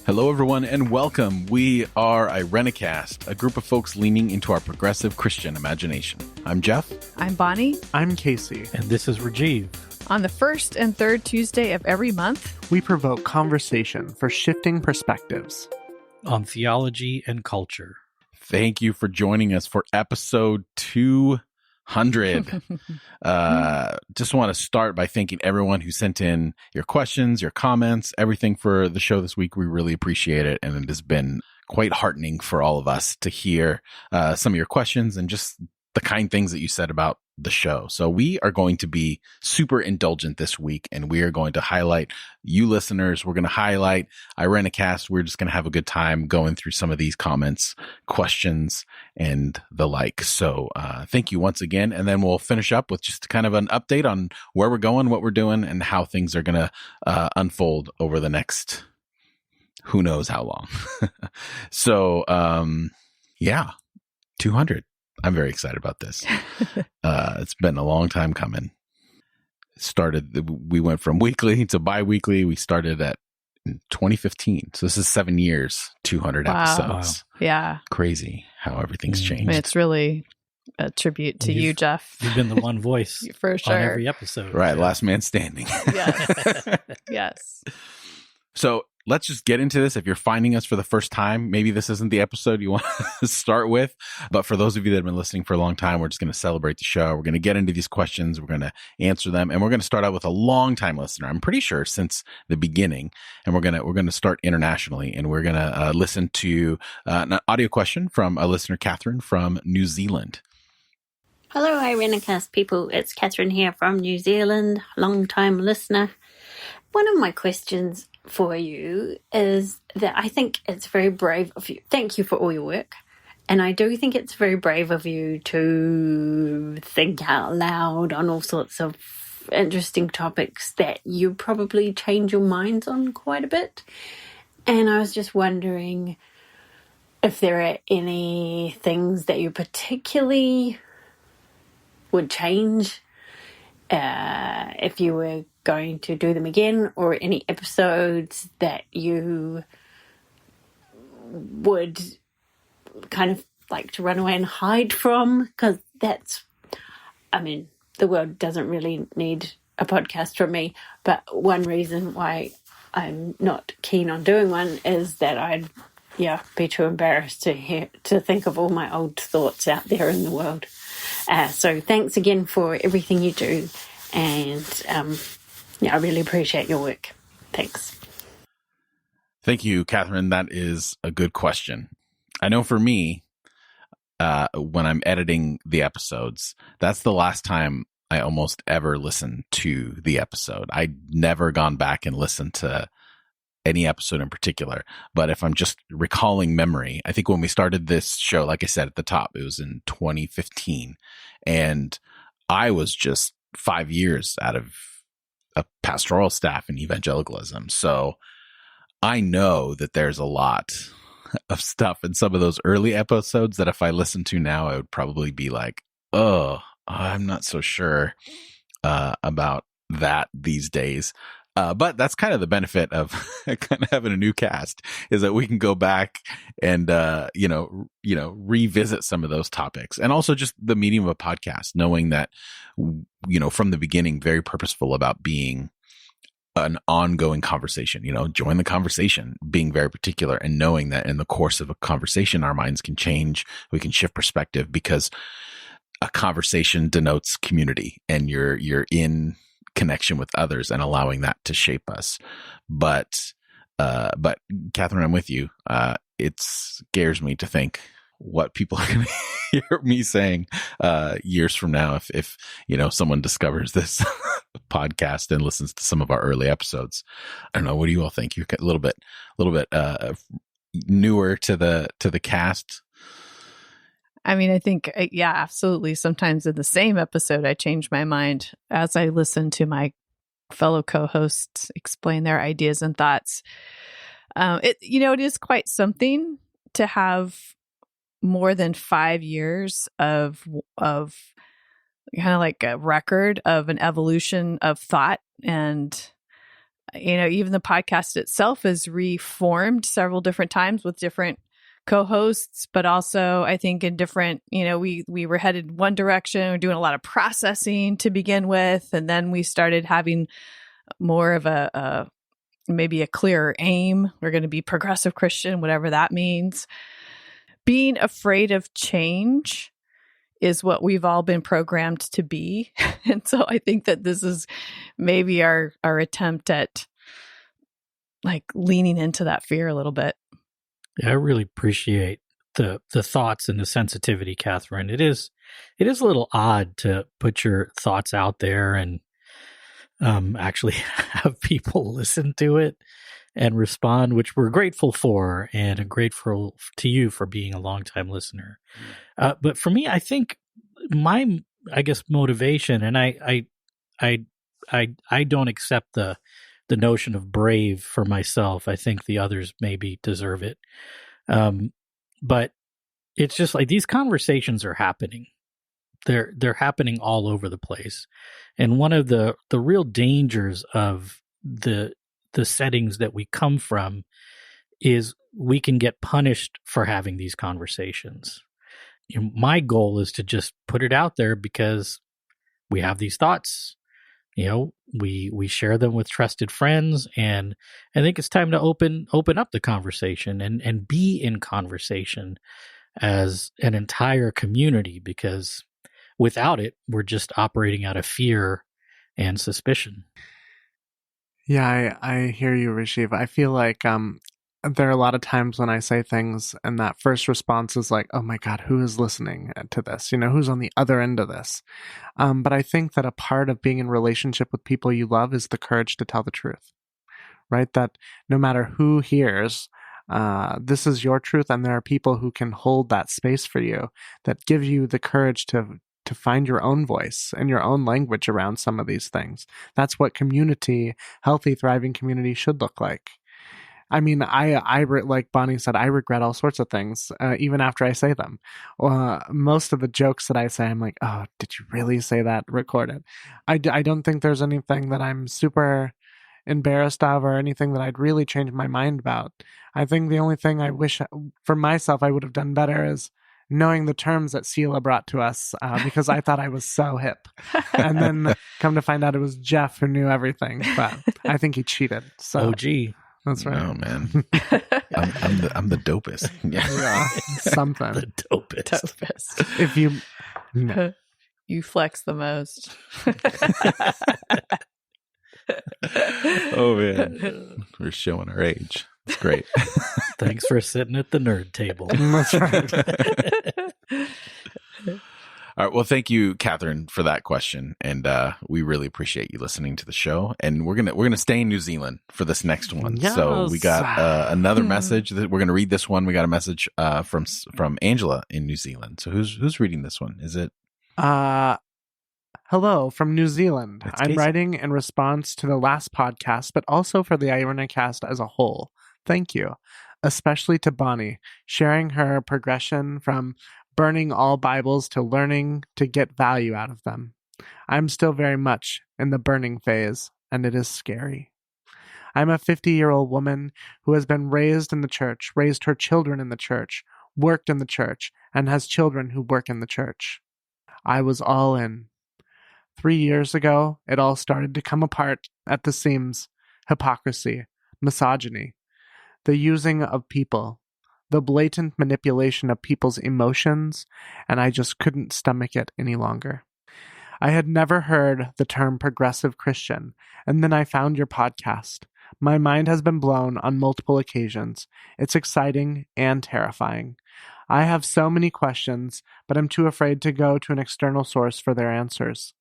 Hello, everyone, and welcome. We are Irenicast, a group of folks leaning into our progressive Christian imagination. I'm Jeff. I'm Bonnie. I'm Casey. And this is Rajiv. On the first and third Tuesday of every month, we provoke conversation for shifting perspectives on theology and culture. Thank you for joining us for episode 200. Just want to start by thanking everyone who sent in your questions, your comments, everything for the show this week. We really appreciate it. And it has been quite heartening for all of us to hear some of your questions and just the kind things that you said about the show. So we are going to be super indulgent this week, and we are going to highlight you listeners. We're going to highlight Irenicast. We're just going to have a good time going through some of these comments, questions, and the like. So thank you once again. And then we'll finish up with just kind of an update on where we're going, what we're doing, and how things are going to unfold over the next who knows how long. So yeah, 200. I'm very excited about this. It's been a long time coming. We went from weekly to bi-weekly. We started in 2015. So this is 7 years, 200 episodes. Wow. Yeah. Crazy how everything's changed. I mean, it's really a tribute to you, Jeff. You've been the one voice for sure on every episode. Right. Last man standing. Yes. Yes. So let's just get into this. If you're finding us for the first time, maybe this isn't the episode you want to start with. But for those of you that have been listening for a long time, we're just going to celebrate the show. We're going to get into these questions. We're going to answer them. And we're going to start out with a long-time listener. I'm pretty sure since the beginning. And we're going to start internationally. And we're going to listen to an audio question from a listener, Catherine, from New Zealand. Hello, Irenicast people. It's Catherine here from New Zealand, long-time listener. One of my questions for you is that I think it's very brave of you. Thank you for all your work. And I do think it's very brave of you to think out loud on all sorts of interesting topics that you probably change your minds on quite a bit. And I was just wondering if there are any things that you particularly would change if you were going to do them again, or any episodes that you would kind of like to run away and hide from, because the world doesn't really need a podcast from me, but one reason why I'm not keen on doing one is that I'd be too embarrassed to think of all my old thoughts out there in the world. So thanks again for everything you do, and I really appreciate your work. Thanks. Thank you, Catherine. That is a good question. I know for me, when I'm editing the episodes, that's the last time I almost ever listen to the episode. I'd never gone back and listened to any episode in particular. But if I'm just recalling memory, I think when we started this show, like I said at the top, it was in 2015. And I was just 5 years out of a pastoral staff in evangelicalism. So I know that there's a lot of stuff in some of those early episodes that if I listen to now, I would probably be like, oh, I'm not so sure about that these days. But that's kind of the benefit of kind of having a new cast, is that we can go back and, revisit some of those topics. And also just the medium of a podcast, knowing that, from the beginning, very purposeful about being an ongoing conversation, join the conversation, being very particular, and knowing that in the course of a conversation, our minds can change. We can shift perspective, because a conversation denotes community, and you're in connection with others and allowing that to shape us. But Catherine, I'm with you. It scares me to think what people are going to hear me saying years from now if someone discovers this podcast and listens to some of our early episodes. I don't know. What do you all think? You're a little bit newer to the cast. I mean, I think, absolutely. Sometimes in the same episode, I change my mind as I listen to my fellow co-hosts explain their ideas and thoughts. It is quite something to have more than 5 years of kind of like a record of an evolution of thought and even the podcast itself is reformed several different times with different co-hosts, but also I think in different, we were headed one direction. We're doing a lot of processing to begin with, and then we started having more of maybe a clearer aim. We're going to be progressive Christian, whatever that means. Being afraid of change is what we've all been programmed to be. And so I think that this is maybe our attempt at like leaning into that fear a little bit. Yeah, I really appreciate the thoughts and the sensitivity, Catherine. It is a little odd to put your thoughts out there and actually have people listen to it and respond, which we're grateful for, and I'm grateful to you for being a longtime listener. But for me, I think my motivation, and I don't accept the notion of brave for myself. I think the others maybe deserve it. But it's just like these conversations are happening. They're happening all over the place. And one of the real dangers of the settings that we come from is we can get punished for having these conversations. My goal is to just put it out there because we have these thoughts. We share them with trusted friends, and I think it's time to open up the conversation and be in conversation as an entire community, because without it, we're just operating out of fear and suspicion. Yeah, I hear you, Rajiv. I feel like there are a lot of times when I say things and that first response is like, oh my God, who is listening to this? Who's on the other end of this? But I think that a part of being in relationship with people you love is the courage to tell the truth, right? That no matter who hears, this is your truth, and there are people who can hold that space for you, that give you the courage to find your own voice and your own language around some of these things. That's what healthy, thriving community should look like. I mean, I like Bonnie said, I regret all sorts of things, even after I say them. Most of the jokes that I say, I'm like, oh, did you really say that? Record it. I don't think there's anything that I'm super embarrassed of or anything that I'd really change my mind about. I think the only thing I wish for myself I would have done better is knowing the terms that Sela brought to us, because I thought I was so hip. And then come to find out it was Jeff who knew everything, but I think he cheated. So. Oh, gee. That's right. Oh man, I'm the dopest. Yeah, something. The dopest. If you, no. You flex the most. Oh man, we're showing our age. It's great. Thanks for sitting at the nerd table. That's right. All right. Well, thank you, Catherine, for that question, and we really appreciate you listening to the show. And we're gonna stay in New Zealand for this next one. Yes. So we got another message that we're gonna read. This one, we got a message from Angela in New Zealand. So who's reading this one? Is it? Hello from New Zealand. That's I'm Casey. writing in response to the last podcast, but also for the Irenicast as a whole. Thank you, especially to Bonnie, sharing her progression from burning all Bibles to learning to get value out of them. I'm still very much in the burning phase, and it is scary. I'm a 50-year-old woman who has been raised in the church, raised her children in the church, worked in the church, and has children who work in the church. I was all in. 3 years ago, it all started to come apart at the seams. Hypocrisy, misogyny, the using of people, the blatant manipulation of people's emotions, and I just couldn't stomach it any longer. I had never heard the term progressive Christian, and then I found your podcast. My mind has been blown on multiple occasions. It's exciting and terrifying. I have so many questions, but I'm too afraid to go to an external source for their answers.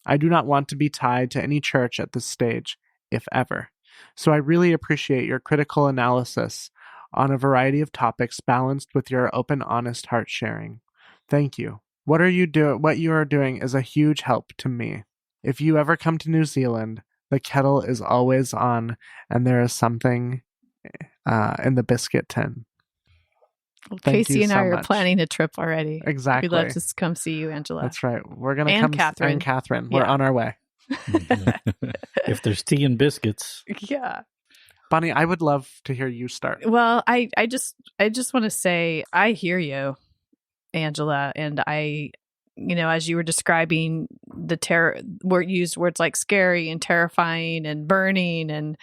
I do not want to be tied to any church at this stage, if ever. So I really appreciate your critical analysis on a variety of topics balanced with your open, honest heart sharing. Thank you. What you are doing is a huge help to me. If you ever come to New Zealand, the kettle is always on, and there is something in the biscuit tin. Well, Thank Casey you and so I are much. planning a trip already. Exactly. We'd love to come see you, Angela. That's right. We're gonna And come. Catherine. And Catherine. We're Yeah. on our way. If there's tea and biscuits. Yeah. Bonnie, I would love to hear you start. Well, I just want to say I hear you, Angela, and as you were describing the terror, used words like scary and terrifying and burning,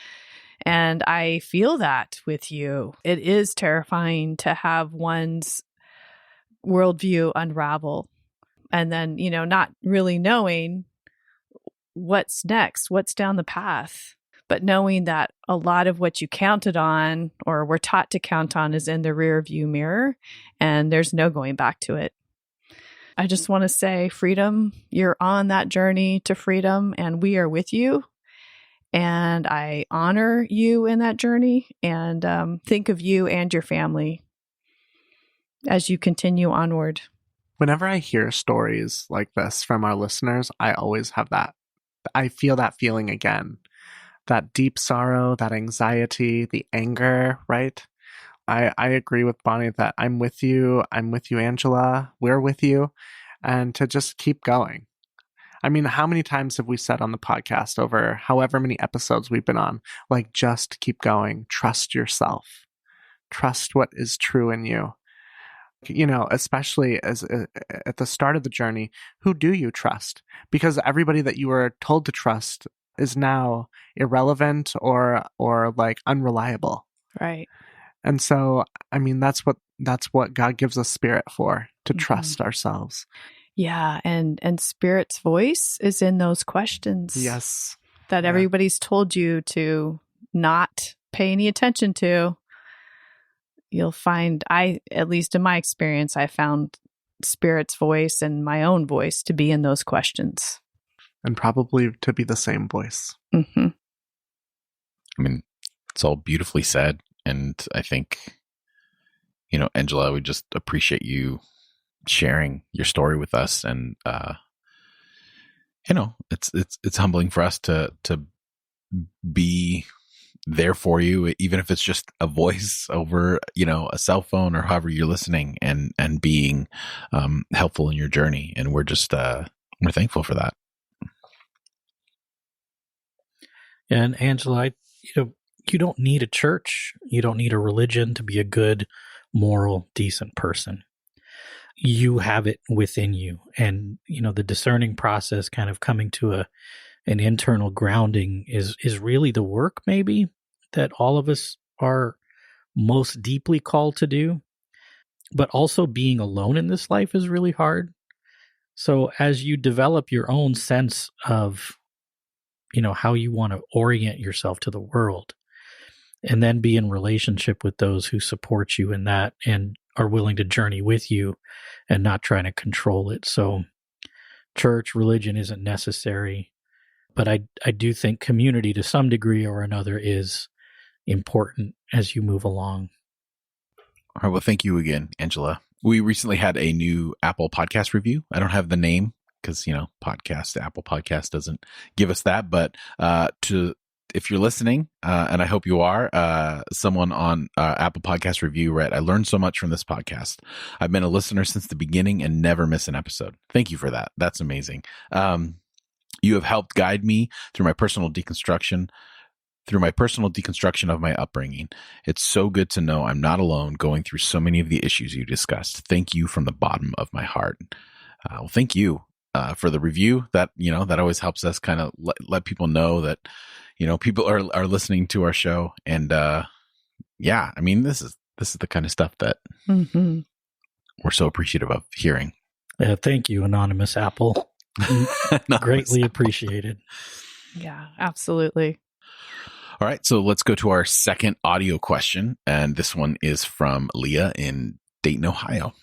and I feel that with you. It is terrifying to have one's worldview unravel, and then not really knowing what's next, what's down the path. But knowing that a lot of what you counted on or were taught to count on is in the rear view mirror and there's no going back to it. I just want to say, freedom, you're on that journey to freedom and we are with you. And I honor you in that journey and think of you and your family as you continue onward. Whenever I hear stories like this from our listeners, I always have that. I feel that feeling again. That deep sorrow, that anxiety, the anger, right? I agree with Bonnie that I'm with you, Angela, we're with you, and to just keep going. I mean, how many times have we said on the podcast over however many episodes we've been on, like, just keep going, trust yourself, trust what is true in you. Especially as at the start of the journey, who do you trust? Because everybody that you were told to trust is now irrelevant or like unreliable. Right. And so, I mean, that's what God gives us Spirit for, to trust ourselves. Yeah. And Spirit's voice is in those questions. Yes. That everybody's told you to not pay any attention to. You'll find, at least in my experience, I found Spirit's voice and my own voice to be in those questions. And probably to be the same voice. Mm-hmm. I mean, it's all beautifully said. And I think, Angela, we just appreciate you sharing your story with us. And, it's humbling for us to be there for you, even if it's just a voice over, a cell phone or however you're listening and being helpful in your journey. And we're just, we're thankful for that. And Angela, you don't need a church. You don't need a religion to be a good, moral, decent person. You have it within you. And, the discerning process, kind of coming to an internal grounding is really the work maybe that all of us are most deeply called to do. But also being alone in this life is really hard. So as you develop your own sense of how you want to orient yourself to the world and then be in relationship with those who support you in that and are willing to journey with you and not trying to control it. So church, religion isn't necessary, but I do think community to some degree or another is important as you move along. All right. Well, thank you again, Angela. We recently had a new Apple podcast review. I don't have the name, because, Apple Podcast doesn't give us that. But if you're listening, and I hope you are, someone on Apple Podcast review read, "I learned so much from this podcast. I've been a listener since the beginning and never miss an episode." Thank you for that. That's amazing. You have helped guide me through my personal deconstruction of my upbringing. It's so good to know I'm not alone going through so many of the issues you discussed. Thank you from the bottom of my heart. Well, thank you. For the review. That that always helps us kind of let people know that people are listening to our show. And I mean, this is the kind of stuff that we're so appreciative of hearing. Thank you, Anonymous Apple. Greatly appreciated. Yeah, absolutely. All right, so let's go to our second audio question, and this one is from Leah in Dayton, Ohio.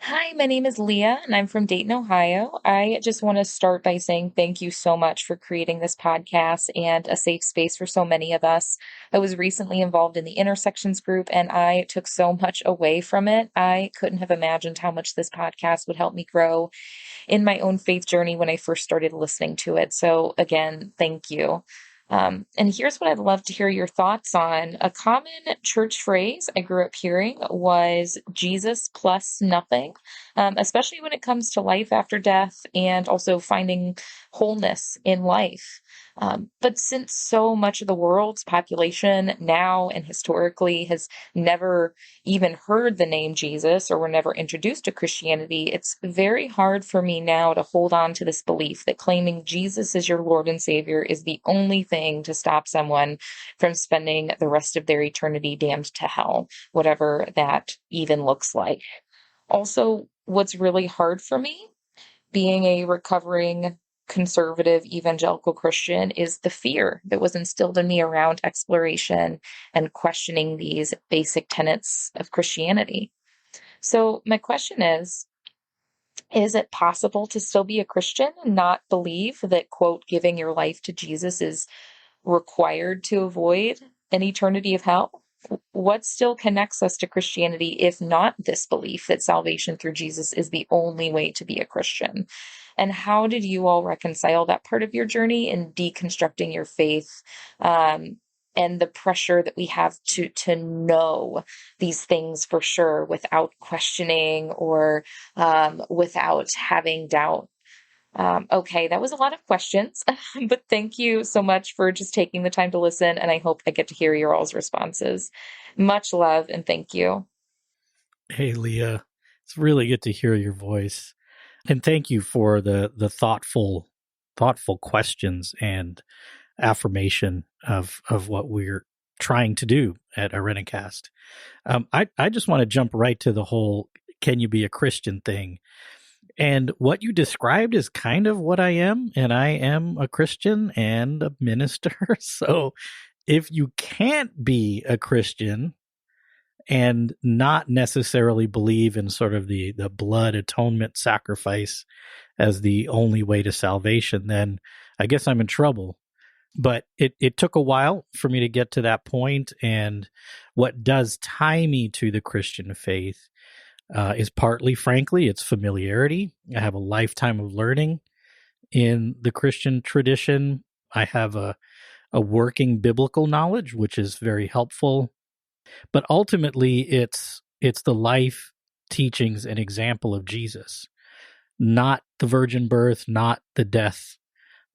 Hi, my name is Leah, and I'm from Dayton, Ohio. I just want to start by saying thank you so much for creating this podcast and a safe space for so many of us. I was recently involved in the Intersections group, and I took so much away from it. I couldn't have imagined how much this podcast would help me grow in my own faith journey when I first started listening to it. So again, thank you. And here's what I'd love to hear your thoughts on. A common church phrase I grew up hearing was Jesus plus nothing, especially when it comes to life after death and also finding wholeness in life. But since so much of the world's population now and historically has never even heard the name Jesus or were never introduced to Christianity, it's very hard for me now to hold on to this belief that claiming Jesus as your Lord and Savior is the only thing to stop someone from spending the rest of their eternity damned to hell, whatever that even looks like. Also, what's really hard for me, being a recovering conservative evangelical Christian, is the fear that was instilled in me around exploration and questioning these basic tenets of Christianity. So my question is it possible to still be a Christian and not believe that, quote, giving your life to Jesus is required to avoid an eternity of hell? What still connects us to Christianity if not this belief that salvation through Jesus is the only way to be a Christian? And how did you all reconcile that part of your journey in deconstructing your faith, and the pressure that we have to know these things for sure without questioning or without having doubt? Okay, that was a lot of questions, but thank you so much for just taking the time to listen, and I hope I get to hear your all's responses. Much love, and thank you. Hey, Leah, it's really good to hear your voice. And thank you for the thoughtful questions and affirmation of what we're trying to do at Irenicast. I just want to jump right to the whole "can you be a Christian" thing. And what you described is kind of what I am, and I am a Christian and a minister. So if you can't be a Christian and not necessarily believe in sort of the blood atonement sacrifice as the only way to salvation, then I guess I'm in trouble. But it took a while for me to get to that point, and what does tie me to the Christian faith is partly, frankly, it's familiarity. I have a lifetime of learning in the Christian tradition. I have a working biblical knowledge, which is very helpful. But ultimately, it's the life, teachings, and example of Jesus, not the virgin birth, not the death,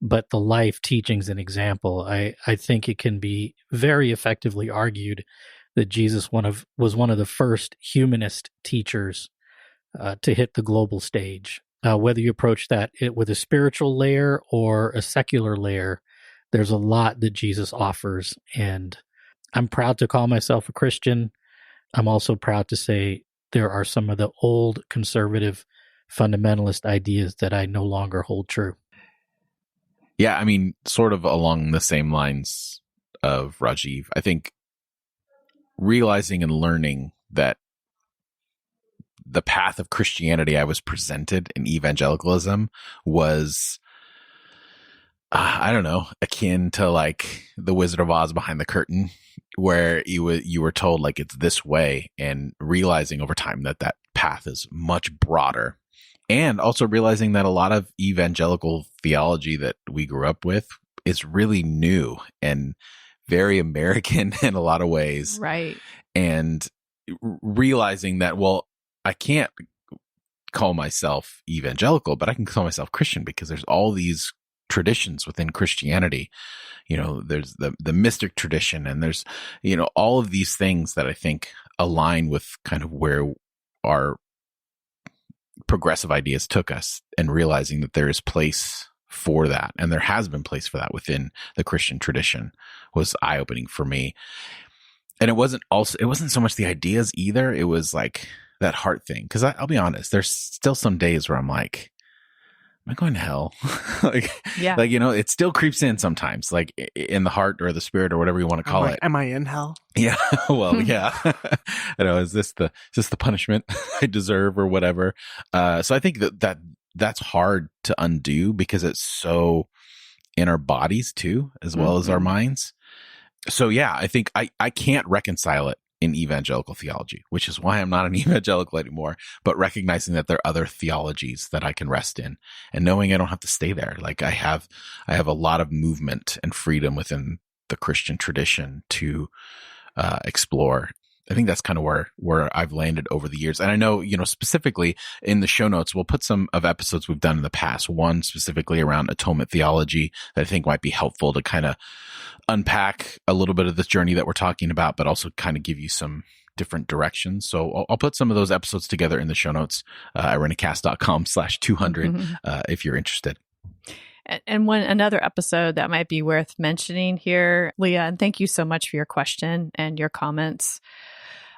but the life, teachings, and example. I think it can be very effectively argued that Jesus was one of the first humanist teachers to hit the global stage. Whether you approach that with a spiritual layer or a secular layer, there's a lot that Jesus offers, and I'm proud to call myself a Christian. I'm also proud to say there are some of the old conservative fundamentalist ideas that I no longer hold true. Yeah, I mean, sort of along the same lines of Rajiv, I think realizing and learning that the path of Christianity I was presented in evangelicalism was, I don't know, akin to like the Wizard of Oz behind the curtain, where you were told like it's this way, and realizing over time that path is much broader, and also realizing that a lot of evangelical theology that we grew up with is really new and very American in a lot of ways. Right. And realizing that, well, I can't call myself evangelical, but I can call myself Christian because there's all these traditions within Christianity. You know, there's the mystic tradition, and there's, you know, all of these things that I think align with kind of where our progressive ideas took us, and realizing that there is place for that, and there has been place for that within the Christian tradition, was eye-opening for me. And it wasn't so much the ideas either. It was like that heart thing. Because I'll be honest, there's still some days where I'm like, am I going to hell? Like, you know, it still creeps in sometimes, like in the heart or the spirit or whatever you want to call it. Am I in hell? Yeah. Well, yeah. I know. Is this the punishment I deserve or whatever? So I think that's hard to undo because it's so in our bodies too, as well as our minds. So yeah, I think I can't reconcile it in evangelical theology, which is why I'm not an evangelical anymore, but recognizing that there are other theologies that I can rest in, and knowing I don't have to stay there. Like I have a lot of movement and freedom within the Christian tradition to explore. I think that's kind of where I've landed over the years. And I know, specifically in the show notes, we'll put some of episodes we've done in the past, one specifically around atonement theology that I think might be helpful to kind of unpack a little bit of this journey that we're talking about, but also kind of give you some different directions. So I'll put some of those episodes together in the show notes, irenicast.com/200, if you're interested. And another episode that might be worth mentioning here, Leah, and thank you so much for your question and your comments,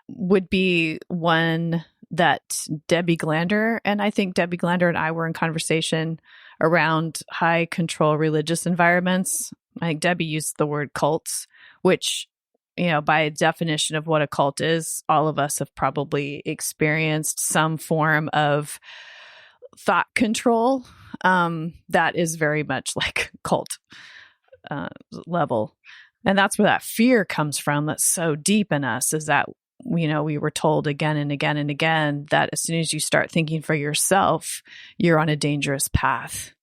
would be one that Debbie Glander, and I think Debbie Glander and I were in conversation around high control religious environments. I think Debbie used the word cults, which, by definition of what a cult is, all of us have probably experienced some form of thought control that is very much like cult level. And that's where that fear comes from that's so deep in us, is that, we were told again and again and again that as soon as you start thinking for yourself, you're on a dangerous path.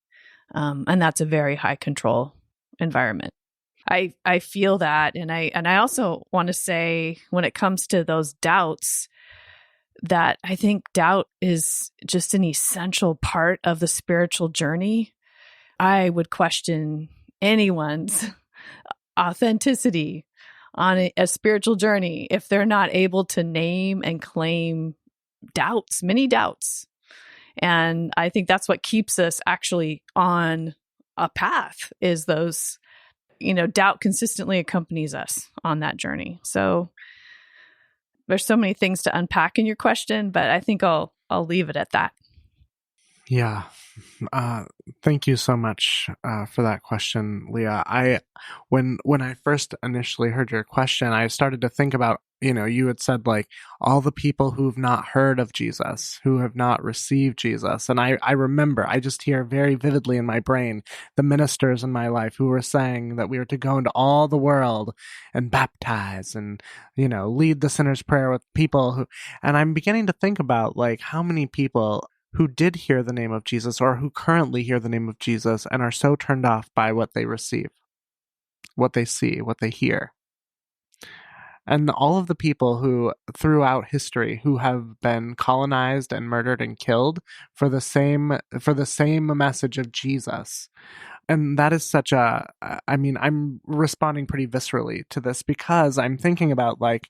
And that's a very high control environment. I feel that. And I also want to say, when it comes to those doubts, that I think doubt is just an essential part of the spiritual journey. I would question anyone's authenticity on a spiritual journey if they're not able to name and claim doubts, many doubts. And I think that's what keeps us actually on a path, is those, doubt consistently accompanies us on that journey. So there's so many things to unpack in your question, but I think I'll leave it at that. Yeah. Thank you so much for that question, Leah. When I first initially heard your question, I started to think about, you had said like all the people who've not heard of Jesus, who have not received Jesus. And I remember, I just hear very vividly in my brain, the ministers in my life who were saying that we were to go into all the world and baptize and, lead the sinner's prayer with people who, and I'm beginning to think about like how many people who did hear the name of Jesus or who currently hear the name of Jesus and are so turned off by what they receive, what they see, what they hear. And all of the people who throughout history who have been colonized and murdered and killed for the same message of Jesus. And that is such I'm responding pretty viscerally to this because I'm thinking about like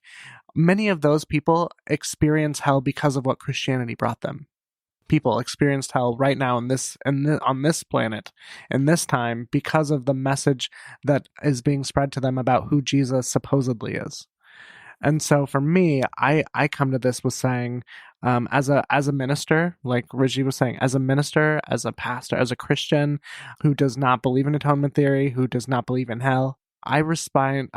many of those people experience hell because of what Christianity brought them. People experienced hell right now on this planet in this time because of the message that is being spread to them about who Jesus supposedly is. And so for me, I come to this with saying, as a minister, like Rajiv was saying, as a minister, as a pastor, as a Christian who does not believe in atonement theory, who does not believe in hell, I respond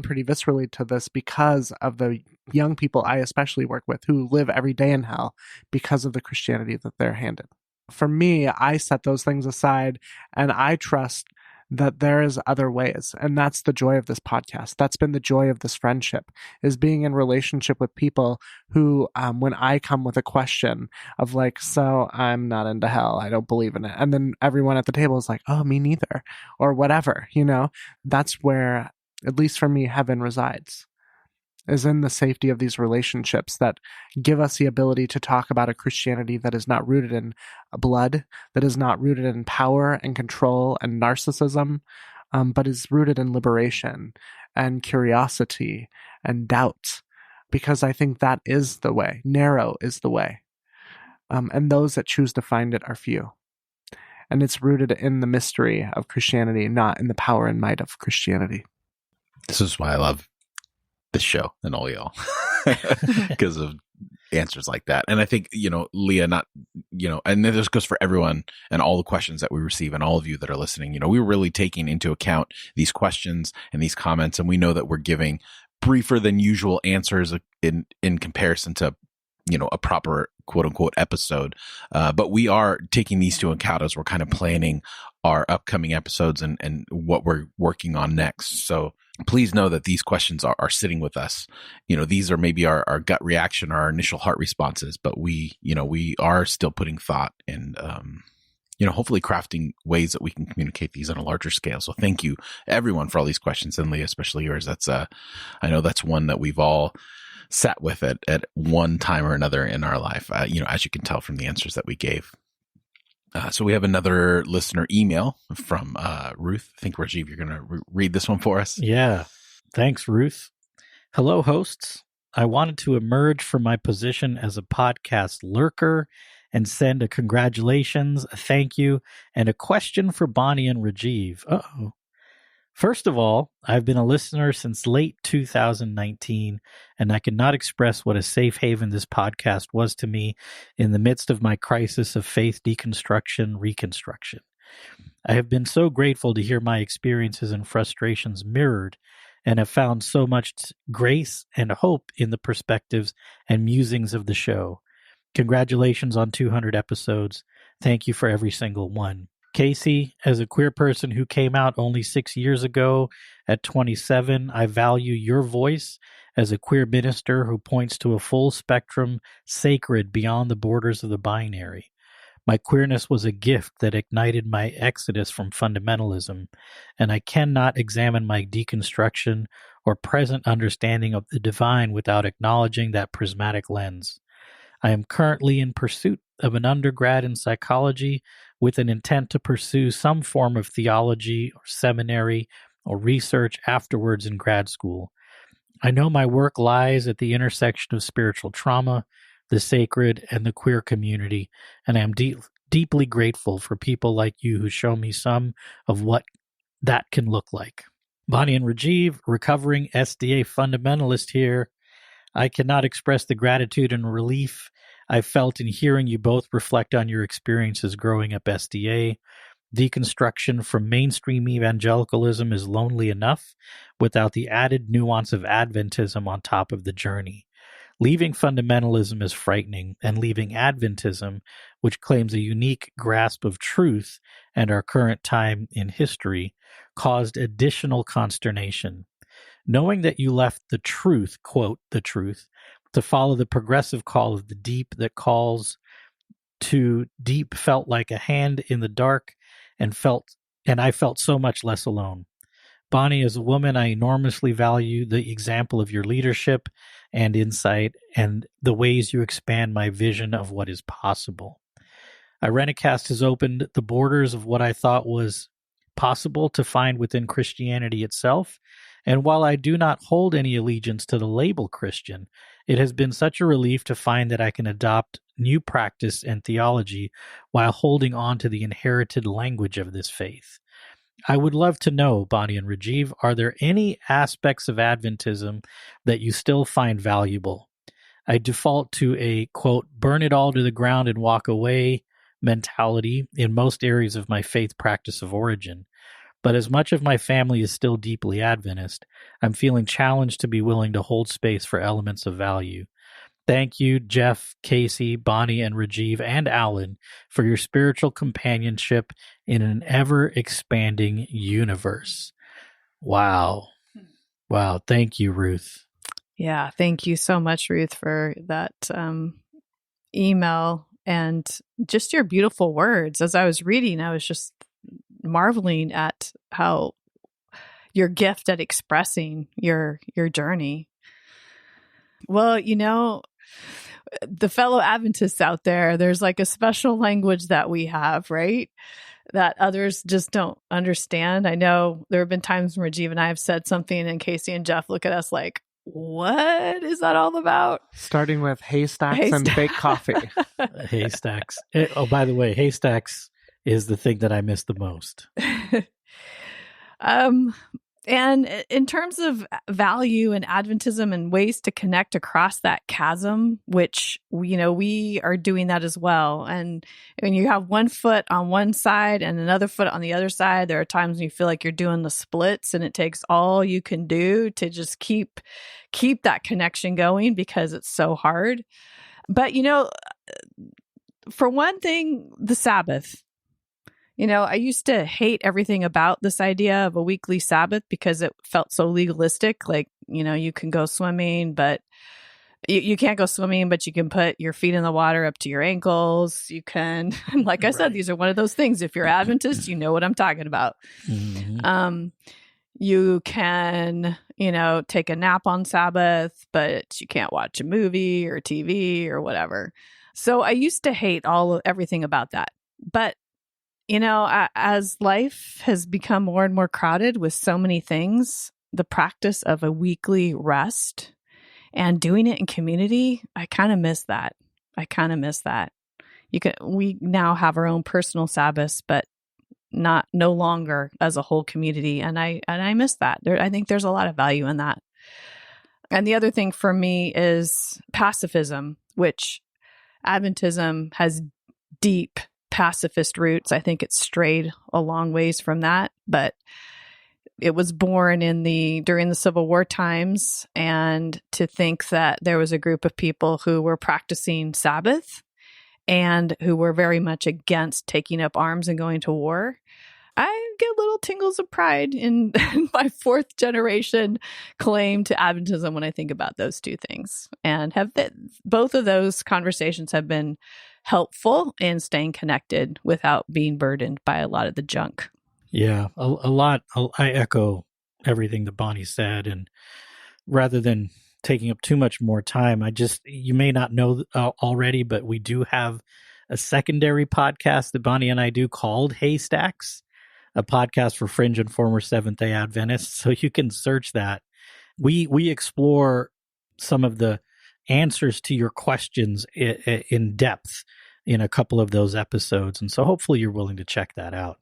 pretty viscerally to this because of the young people I especially work with who live every day in hell because of the Christianity that they're handed. For me, I set those things aside and I trust that there is other ways. And that's the joy of this podcast. That's been the joy of this friendship, is being in relationship with people who, when I come with a question of like, so I'm not into hell, I don't believe in it. And then everyone at the table is like, oh, me neither, or whatever, that's where, at least for me, heaven resides, is in the safety of these relationships that give us the ability to talk about a Christianity that is not rooted in blood, that is not rooted in power and control and narcissism, but is rooted in liberation and curiosity and doubt, because I think that is the way. Narrow is the way. And those that choose to find it are few. And it's rooted in the mystery of Christianity, not in the power and might of Christianity. This is why I love this show and all y'all, because of answers like that. And I think, Leah, and this goes for everyone and all the questions that we receive and all of you that are listening, we're really taking into account these questions and these comments. And we know that we're giving briefer than usual answers in comparison to, a proper quote unquote episode. But we are taking these into account as we're kind of planning our upcoming episodes and what we're working on next. So please know that these questions are sitting with us. These are maybe our gut reaction, our initial heart responses, but we are still putting thought and, hopefully crafting ways that we can communicate these on a larger scale. So thank you everyone for all these questions, and Leah, especially yours. That's I know that's one that we've all sat with it at one time or another in our life, as you can tell from the answers that we gave. So we have another listener email from Ruth. I think, Rajiv, you're going to read this one for us. Yeah. Thanks, Ruth. Hello, hosts. I wanted to emerge from my position as a podcast lurker and send a congratulations, a thank you, and a question for Bonnie and Rajiv. Uh-oh. First of all, I've been a listener since late 2019, and I cannot express what a safe haven this podcast was to me in the midst of my crisis of faith deconstruction, reconstruction. I have been so grateful to hear my experiences and frustrations mirrored, and have found so much grace and hope in the perspectives and musings of the show. Congratulations on 200 episodes. Thank you for every single one. Casey, as a queer person who came out only 6 years ago at 27, I value your voice as a queer minister who points to a full spectrum sacred beyond the borders of the binary. My queerness was a gift that ignited my exodus from fundamentalism, and I cannot examine my deconstruction or present understanding of the divine without acknowledging that prismatic lens. I am currently in pursuit of an undergrad in psychology with an intent to pursue some form of theology or seminary or research afterwards in grad school. I know my work lies at the intersection of spiritual trauma, the sacred, and the queer community, and I am deeply grateful for people like you who show me some of what that can look like. Bonnie and Rajiv, recovering SDA fundamentalist here. I cannot express the gratitude and relief I felt in hearing you both reflect on your experiences growing up SDA. Deconstruction from mainstream evangelicalism is lonely enough without the added nuance of Adventism on top of the journey. Leaving fundamentalism is frightening, and leaving Adventism, which claims a unique grasp of truth and our current time in history, caused additional consternation. Knowing that you left the truth, quote, the truth, to follow the progressive call of the deep that calls to deep felt like a hand in the dark, and I felt so much less alone. Bonnie, as a woman, I enormously value the example of your leadership and insight and the ways you expand my vision of what is possible. Irenicast has opened the borders of what I thought was possible to find within Christianity itself, and while I do not hold any allegiance to the label Christian, it has been such a relief to find that I can adopt new practice and theology while holding on to the inherited language of this faith. I would love to know, Bonnie and Rajiv, are there any aspects of Adventism that you still find valuable? I default to a, quote, burn it all to the ground and walk away mentality in most areas of my faith practice of origin. But as much of my family is still deeply Adventist, I'm feeling challenged to be willing to hold space for elements of value. Thank you, Jeff, Casey, Bonnie, and Rajiv, and Alan, for your spiritual companionship in an ever-expanding universe. Wow. Wow. Thank you, Ruth. Yeah, thank you so much, Ruth, for that email and just your beautiful words. As I was reading, I was just marveling at how your gift at expressing your journey. Well, the fellow Adventists out there, there's like a special language that we have, right? That others just don't understand. I know there have been times when Rajiv and I have said something and Casey and Jeff look at us like, what is that all about? Starting with haystacks and fake coffee. Haystacks. Oh, by the way, haystacks is the thing that I miss the most. And in terms of value and Adventism and ways to connect across that chasm, which, we are doing that as well. And when you have one foot on one side and another foot on the other side, there are times when you feel like you're doing the splits and it takes all you can do to just keep that connection going because it's so hard. But, for one thing, the Sabbath. I used to hate everything about this idea of a weekly Sabbath because it felt so legalistic. Like, you can go swimming, but you can't go swimming, but you can put your feet in the water up to your ankles. You can, like I said, these are one of those things. If you're Adventist, you know what I'm talking about. Mm-hmm. You can, take a nap on Sabbath, but you can't watch a movie or TV or whatever. So I used to hate everything about that. But, as life has become more and more crowded with so many things, the practice of a weekly rest and doing it in community, I kind of miss that. We now have our own personal Sabbaths, but no longer as a whole community. And I miss that. I think there's a lot of value in that. And the other thing for me is pacifism, which Adventism has deep pacifist roots. I think it's strayed a long ways from that, but it was born during the Civil War times. And to think that there was a group of people who were practicing Sabbath and who were very much against taking up arms and going to war, I get little tingles of pride in my fourth generation claim to Adventism when I think about those two things. And both of those conversations have been helpful in staying connected without being burdened by a lot of the junk. Yeah, a lot. I echo everything that Bonnie said. And rather than taking up too much more time, you may not know already, but we do have a secondary podcast that Bonnie and I do called Haystacks, a podcast for fringe and former Seventh-day Adventists. So you can search that. We explore some of the answers to your questions in depth in a couple of those episodes. And so hopefully you're willing to check that out.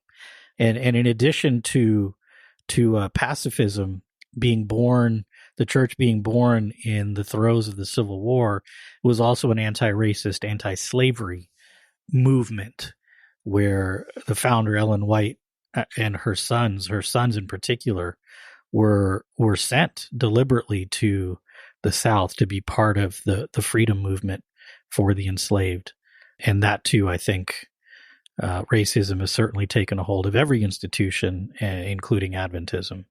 And in addition to pacifism being born, the church being born in the throes of the Civil War, it was also an anti-racist, anti-slavery movement where the founder, Ellen White, and her sons in particular, were sent deliberately to the South to be part of the freedom movement for the enslaved. And that too, I think, racism has certainly taken a hold of every institution, including Adventism.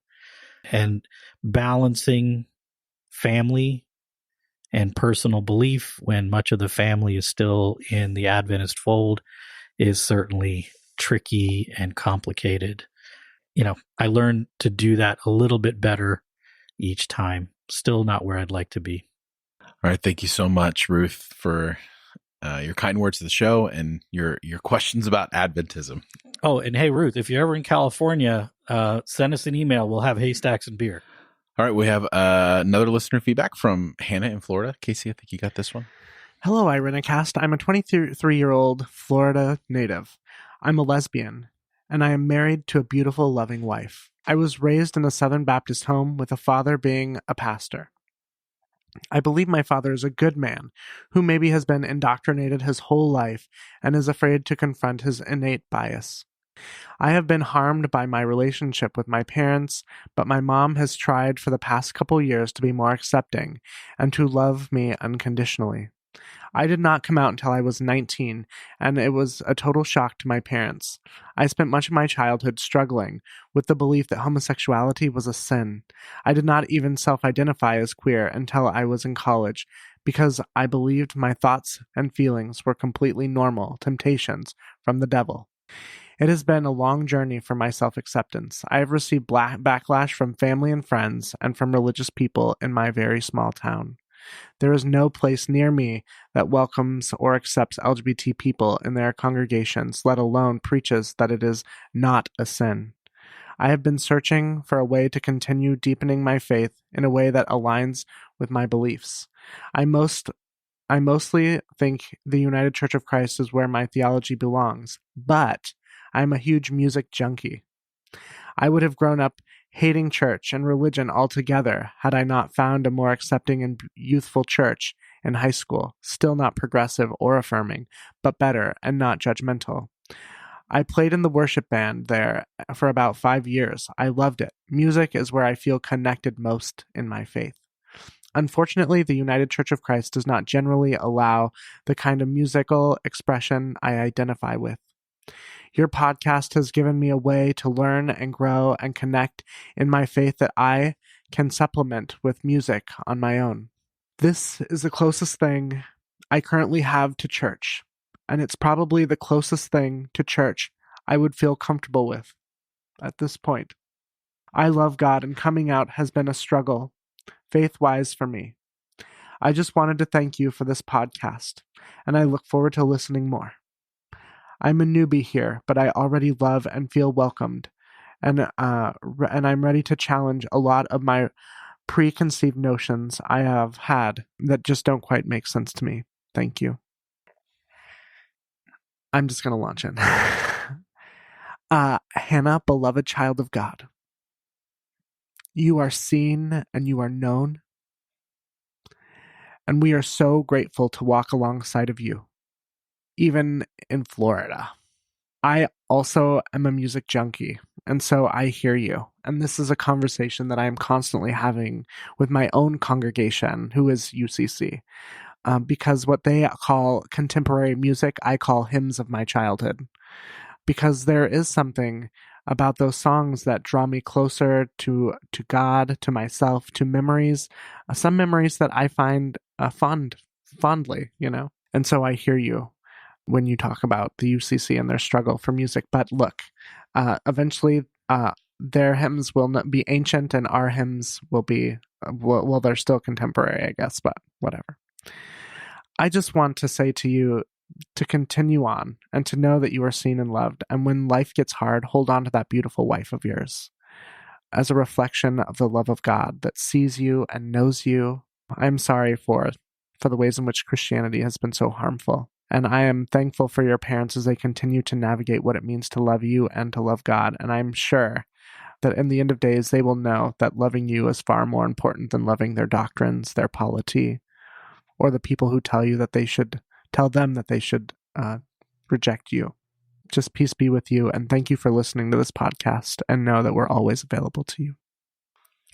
And balancing family and personal belief when much of the family is still in the Adventist fold is certainly tricky and complicated. I learned to do that a little bit better each time. Still not where I'd like to be. All right. Thank you so much, Ruth, for your kind words to the show and your questions about Adventism. Oh, and hey, Ruth, if you're ever in California, send us an email. We'll have haystacks and beer. All right. We have another listener feedback from Hannah in Florida. Casey, I think you got this one. Hello, Irenicast. I'm a 23-year-old Florida native. I'm a lesbian, and I am married to a beautiful, loving wife. I was raised in a Southern Baptist home with a father being a pastor. I believe my father is a good man who maybe has been indoctrinated his whole life and is afraid to confront his innate bias. I have been harmed by my relationship with my parents, but my mom has tried for the past couple years to be more accepting and to love me unconditionally. I did not come out until I was 19, and it was a total shock to my parents. I spent much of my childhood struggling with the belief that homosexuality was a sin. I did not even self-identify as queer until I was in college, because I believed my thoughts and feelings were completely normal temptations from the devil. It has been a long journey for my self-acceptance. I have received backlash from family and friends and from religious people in my very small town. There is no place near me that welcomes or accepts LGBT people in their congregations, let alone preaches that it is not a sin. I have been searching for a way to continue deepening my faith in a way that aligns with my beliefs. I mostly think the United Church of Christ is where my theology belongs, but I'm a huge music junkie. I would have grown up hating church and religion altogether had I not found a more accepting and youthful church in high school, still not progressive or affirming, but better and not judgmental. I played in the worship band there for about 5 years. I loved it. Music is where I feel connected most in my faith. Unfortunately, the United Church of Christ does not generally allow the kind of musical expression I identify with. Your podcast has given me a way to learn and grow and connect in my faith that I can supplement with music on my own. This is the closest thing I currently have to church, and it's probably the closest thing to church I would feel comfortable with at this point. I love God, and coming out has been a struggle, faith-wise for me. I just wanted to thank you for this podcast, and I look forward to listening more. I'm a newbie here, but I already love and feel welcomed, and I'm ready to challenge a lot of my preconceived notions I have had that just don't quite make sense to me. Thank you. I'm just going to launch in. Hannah, beloved child of God, you are seen and you are known, and we are so grateful to walk alongside of you, even in Florida. I also am a music junkie, and so I hear you. And this is a conversation that I am constantly having with my own congregation, who is UCC, because what they call contemporary music, I call hymns of my childhood. Because there is something about those songs that draw me closer to God, to myself, to memories, some memories that I find fondly, And so I hear you when you talk about the UCC and their struggle for music. But look, eventually their hymns will not be ancient and our hymns will be, well, they're still contemporary, I guess, but whatever. I just want to say to you to continue on and to know that you are seen and loved. And when life gets hard, hold on to that beautiful wife of yours as a reflection of the love of God that sees you and knows you. I'm sorry for the ways in which Christianity has been so harmful. And I am thankful for your parents as they continue to navigate what it means to love you and to love God. And I'm sure that in the end of days, they will know that loving you is far more important than loving their doctrines, their polity, or the people who tell them that they should reject you. Just peace be with you. And thank you for listening to this podcast, and know that we're always available to you.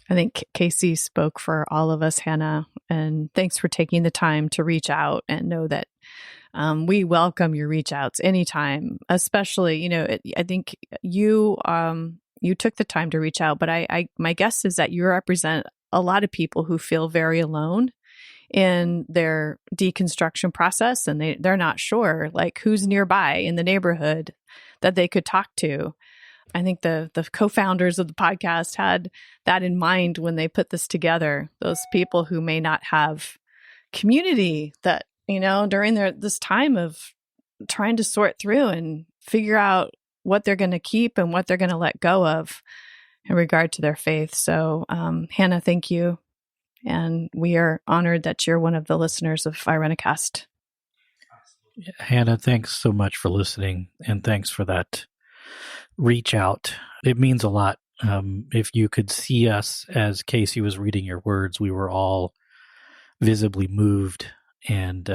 I think Casey spoke for all of us, Hannah, and thanks for taking the time to reach out, and know that we welcome your reach outs anytime, especially, I think you took the time to reach out, but my guess is that you represent a lot of people who feel very alone in their deconstruction process, and they're not sure like who's nearby in the neighborhood that they could talk to. I think the co-founders of the podcast had that in mind when they put this together. Those people who may not have community that, during this time of trying to sort through and figure out what they're going to keep and what they're going to let go of in regard to their faith. So, Hannah, thank you. And we are honored that you're one of the listeners of Irenicast. Hannah, thanks so much for listening, and thanks for that reach out. It means a lot. If you could see us as Casey was reading your words, we were all visibly moved, and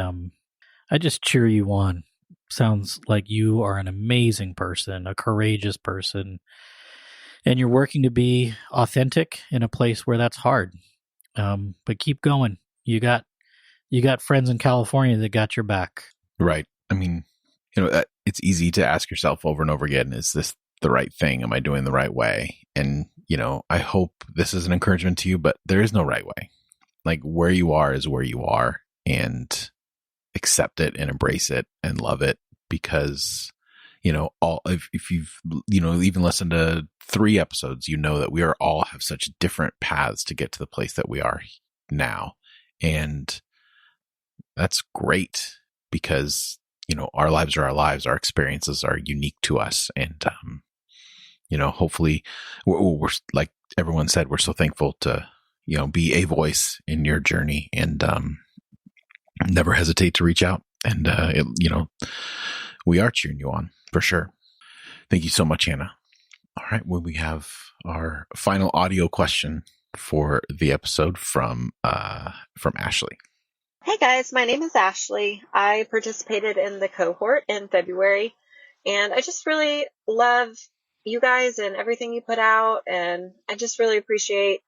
I just cheer you on. Sounds like you are an amazing person, a courageous person, and you're working to be authentic in a place where that's hard. But keep going. You got friends in California that got your back. Right. I mean, it's easy to ask yourself over and over again, is this the right thing? Am I doing the right way? And, I hope this is an encouragement to you, but there is no right way. Like, where you are is where you are, and accept it and embrace it and love it, because, if you've, even listened to 3 episodes, that we are all have such different paths to get to the place that we are now. And that's great, because, our lives are our lives. Our experiences are unique to us. And, hopefully we're like everyone said, we're so thankful to, be a voice in your journey, and, never hesitate to reach out. And, we are cheering you on for sure. Thank you so much, Hannah. All right. Well, we have our final audio question for the episode from Ashley. Hey guys, my name is Ashley. I participated in the cohort in February, and I just really love you guys and everything you put out, and I just really appreciate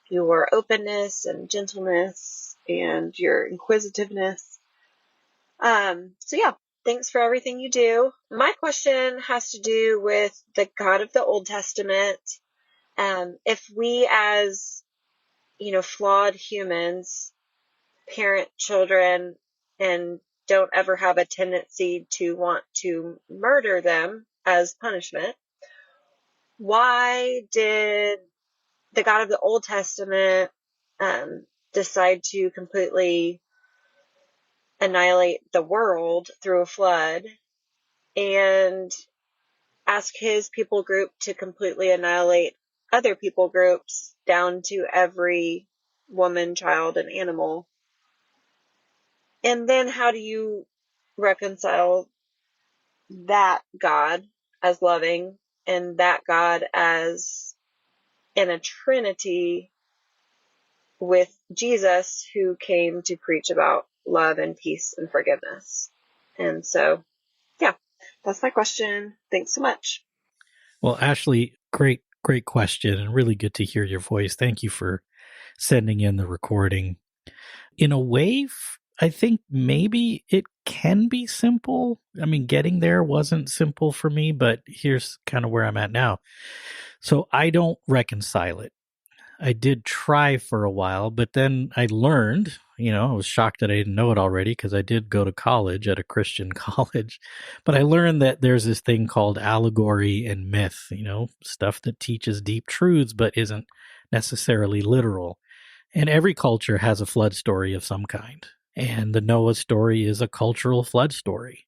your openness and gentleness and your inquisitiveness. So yeah, thanks for everything you do. My question has to do with the God of the Old Testament. If we as, flawed humans parent children and don't ever have a tendency to want to murder them as punishment, why did the God of the Old Testament decide to completely annihilate the world through a flood and ask his people group to completely annihilate other people groups down to every woman, child, and animal. And then how do you reconcile that God as loving and that God as in a Trinity with Jesus, who came to preach about love and peace and forgiveness? And so, yeah, that's my question. Thanks so much. Well, Ashley, great question, and really good to hear your voice. Thank you for sending in the recording. In a way, I think maybe it can be simple. I mean, getting there wasn't simple for me, but here's kind of where I'm at now. So I don't reconcile it. I did try for a while, but then I learned, I was shocked that I didn't know it already because I did go to college at a Christian college, but I learned that there's this thing called allegory and myth, stuff that teaches deep truths but isn't necessarily literal. And every culture has a flood story of some kind. And the Noah story is a cultural flood story.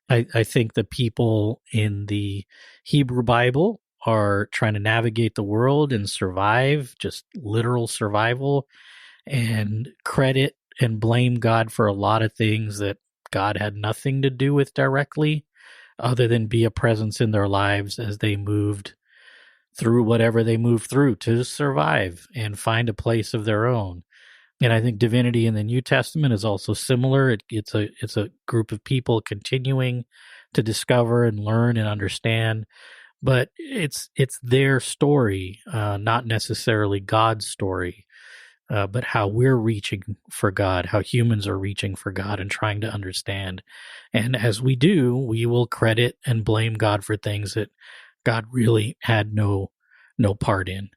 I think the people in the Hebrew Bible are trying to navigate the world and survive, just literal survival, and credit and blame God for a lot of things that God had nothing to do with directly, other than be a presence in their lives as they moved through whatever they moved through to survive and find a place of their own. And I think divinity in the New Testament is also similar. It's a group of people continuing to discover and learn and understand, but it's their story, not necessarily God's story, but how we're reaching for God, how humans are reaching for God and trying to understand. And as we do, we will credit and blame God for things that God really had no part in,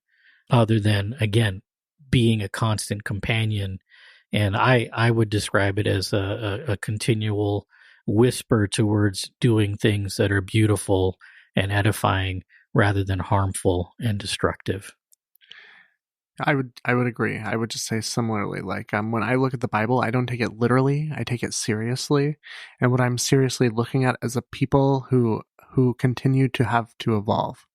other than, again, being a constant companion. And I would describe it as a continual whisper towards doing things that are beautiful and edifying rather than harmful and destructive. I would agree. I would just say similarly, like when I look at the Bible, I don't take it literally, I take it seriously. And what I'm seriously looking at is a people who continue to have to evolve.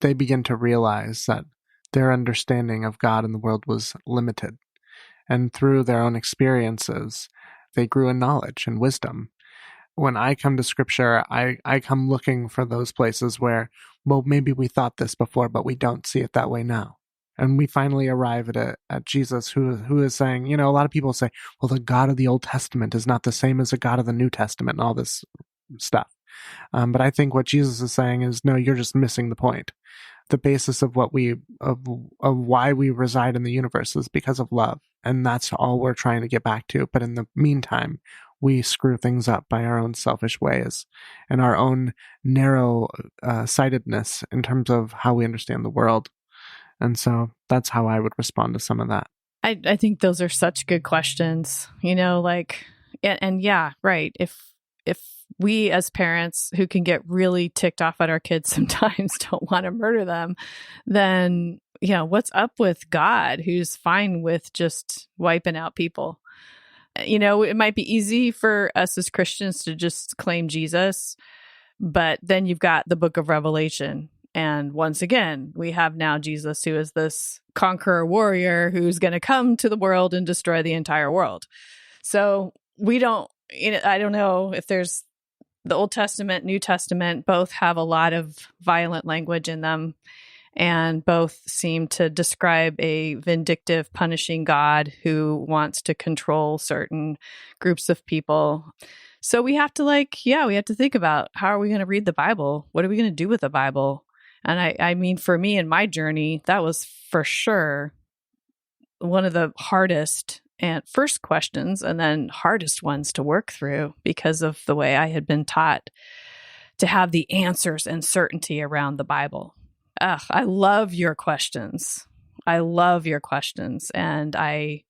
They begin to realize that their understanding of God and the world was limited. And through their own experiences, they grew in knowledge and wisdom. When I come to Scripture, I come looking for those places where, well, maybe we thought this before, but we don't see it that way now. And we finally arrive at Jesus, who is saying, a lot of people say, well, the God of the Old Testament is not the same as the God of the New Testament and all this stuff. But I think what Jesus is saying is, no, you're just missing the point. The basis of why we reside in the universe is because of love. And that's all we're trying to get back to. But in the meantime, we screw things up by our own selfish ways and our own narrow sightedness in terms of how we understand the world. And so that's how I would respond to some of that. I think those are such good questions, and yeah, right. If we as parents who can get really ticked off at our kids sometimes don't want to murder them, then, what's up with God, who's fine with just wiping out people? It might be easy for us as Christians to just claim Jesus, but then you've got the book of Revelation. And once again, we have now Jesus, who is this conqueror warrior who's going to come to the world and destroy the entire world. So we don't, I don't know if there's the Old Testament, New Testament, both have a lot of violent language in them, and both seem to describe a vindictive, punishing God who wants to control certain groups of people. So we have to we have to think about, how are we going to read the Bible? What are we going to do with the Bible? And I mean, for me in my journey, that was for sure one of the hardest and first questions, and then hardest ones to work through, because of the way I had been taught to have the answers and certainty around the Bible. I love your questions. And I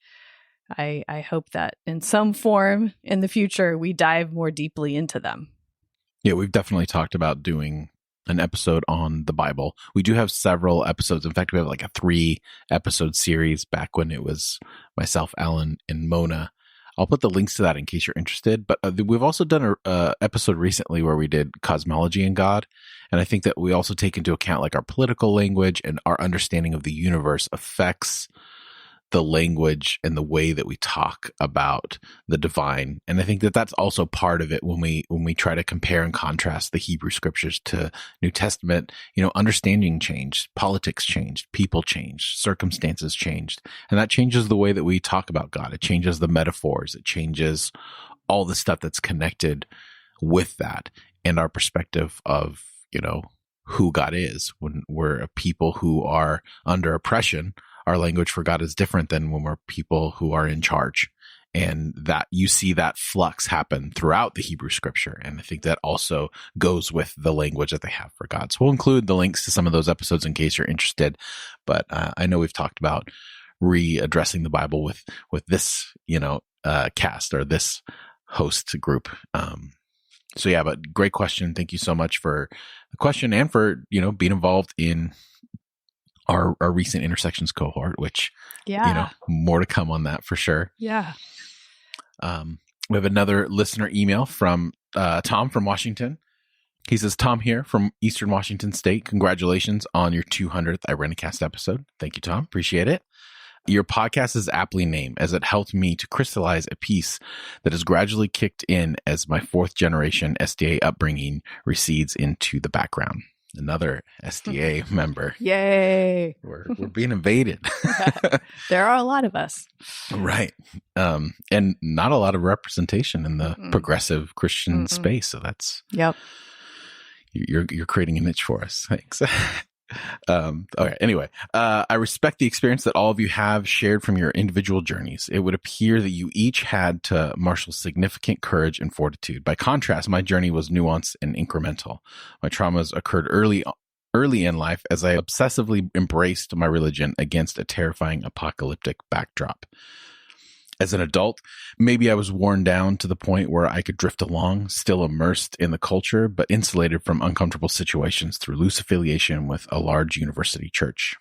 hope that in some form in the future, we dive more deeply into them. Yeah, we've definitely talked about doing an episode on the Bible. We do have several episodes. In fact, we have like a 3-episode series back when it was myself, Alan, and Mona. I'll put the links to that in case you're interested. But we've also done a episode recently where we did cosmology and God. And I think that we also take into account like our political language and our understanding of the universe affects the language and the way that we talk about the divine. And I think that that's also part of it when we try to compare and contrast the Hebrew scriptures to New Testament. Understanding changed, politics changed, people changed, circumstances changed. And that changes the way that we talk about God. It changes the metaphors. It changes all the stuff that's connected with that and our perspective of, who God is. When we're a people who are under oppression, our language for God is different than when we're people who are in charge. And that you see that flux happen throughout the Hebrew scripture. And I think that also goes with the language that they have for God. So we'll include the links to some of those episodes in case you're interested. But I know we've talked about readdressing the Bible with this, cast or this host group. So yeah, but great question. Thank you so much for the question and for, being involved in our recent Intersections cohort, which, more to come on that for sure. Yeah. We have another listener email from Tom from Washington. He says, Tom here from Eastern Washington State. Congratulations on your 200th IRENCAST episode. Thank you, Tom. Appreciate it. Your podcast is aptly named as it helped me to crystallize a piece that has gradually kicked in as my 4th generation SDA upbringing recedes into the background. Another SDA member. Yay. We're being invaded. There are a lot of us. Right. And not a lot of representation in the progressive Christian space. So that's, yep. You're creating a niche for us. Thanks. Okay. Anyway, I respect the experience that all of you have shared from your individual journeys. It would appear that you each had to marshal significant courage and fortitude. By contrast, my journey was nuanced and incremental. My traumas occurred early in life as I obsessively embraced my religion against a terrifying apocalyptic backdrop. As an adult, maybe I was worn down to the point where I could drift along, still immersed in the culture, but insulated from uncomfortable situations through loose affiliation with a large university church.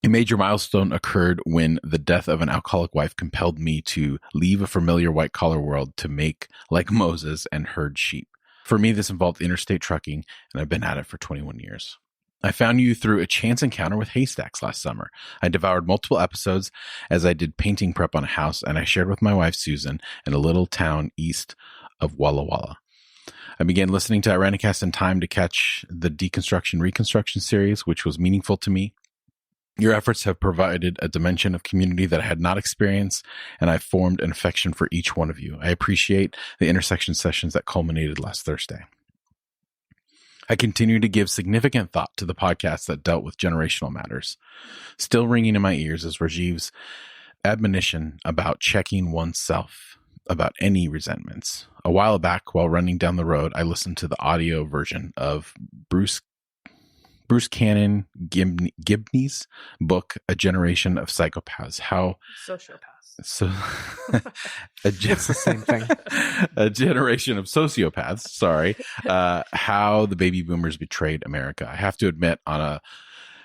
A major milestone occurred when the death of an alcoholic wife compelled me to leave a familiar white-collar world to make like Moses and herd sheep. For me, this involved interstate trucking, and I've been at it for 21 years. I found you through a chance encounter with haystacks last summer. I devoured multiple episodes as I did painting prep on a house, and I shared with my wife, Susan, in a little town east of Walla Walla. I began listening to Irenicast in time to catch the Deconstruction Reconstruction series, which was meaningful to me. Your efforts have provided a dimension of community that I had not experienced, and I formed an affection for each one of you. I appreciate the intersection sessions that culminated last Thursday. I continue to give significant thought to the podcasts that dealt with generational matters. Still ringing in my ears is Rajiv's admonition about checking oneself about any resentments. A while back, while running down the road, I listened to the audio version of Bruce Cannon Gibney's book, A Generation of Psychopaths. Sociopaths. So It's the same thing. A generation of sociopaths. Sorry. How the baby boomers betrayed America. I have to admit, on a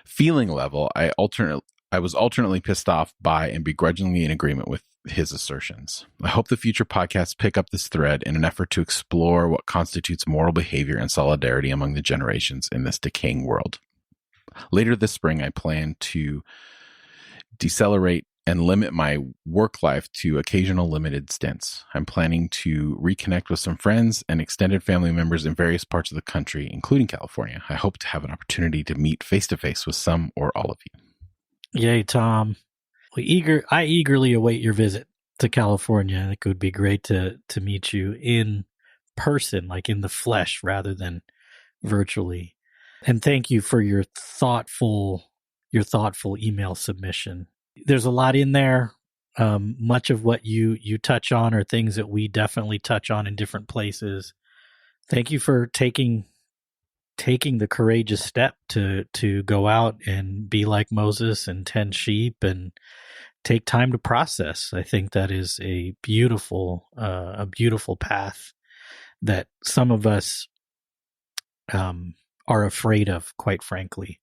feeling level, I was alternately pissed off by and begrudgingly in agreement with his assertions. I hope the future podcasts pick up this thread in an effort to explore what constitutes moral behavior and solidarity among the generations in this decaying world. Later this spring, I plan to decelerate and limit my work life to occasional limited stints. I'm planning to reconnect with some friends and extended family members in various parts of the country, including California. I hope to have an opportunity to meet face-to-face with some or all of you. Yay, Tom. I eagerly await your visit to California. I think it would be great to meet you in person, like in the flesh, rather than virtually. And thank you for your thoughtful email submission. There's a lot in there. Much of what you touch on are things that we definitely touch on in different places. Thank you for taking the courageous step to go out and be like Moses and tend sheep and take time to process. I think that is a beautiful path that some of us are afraid of, quite frankly.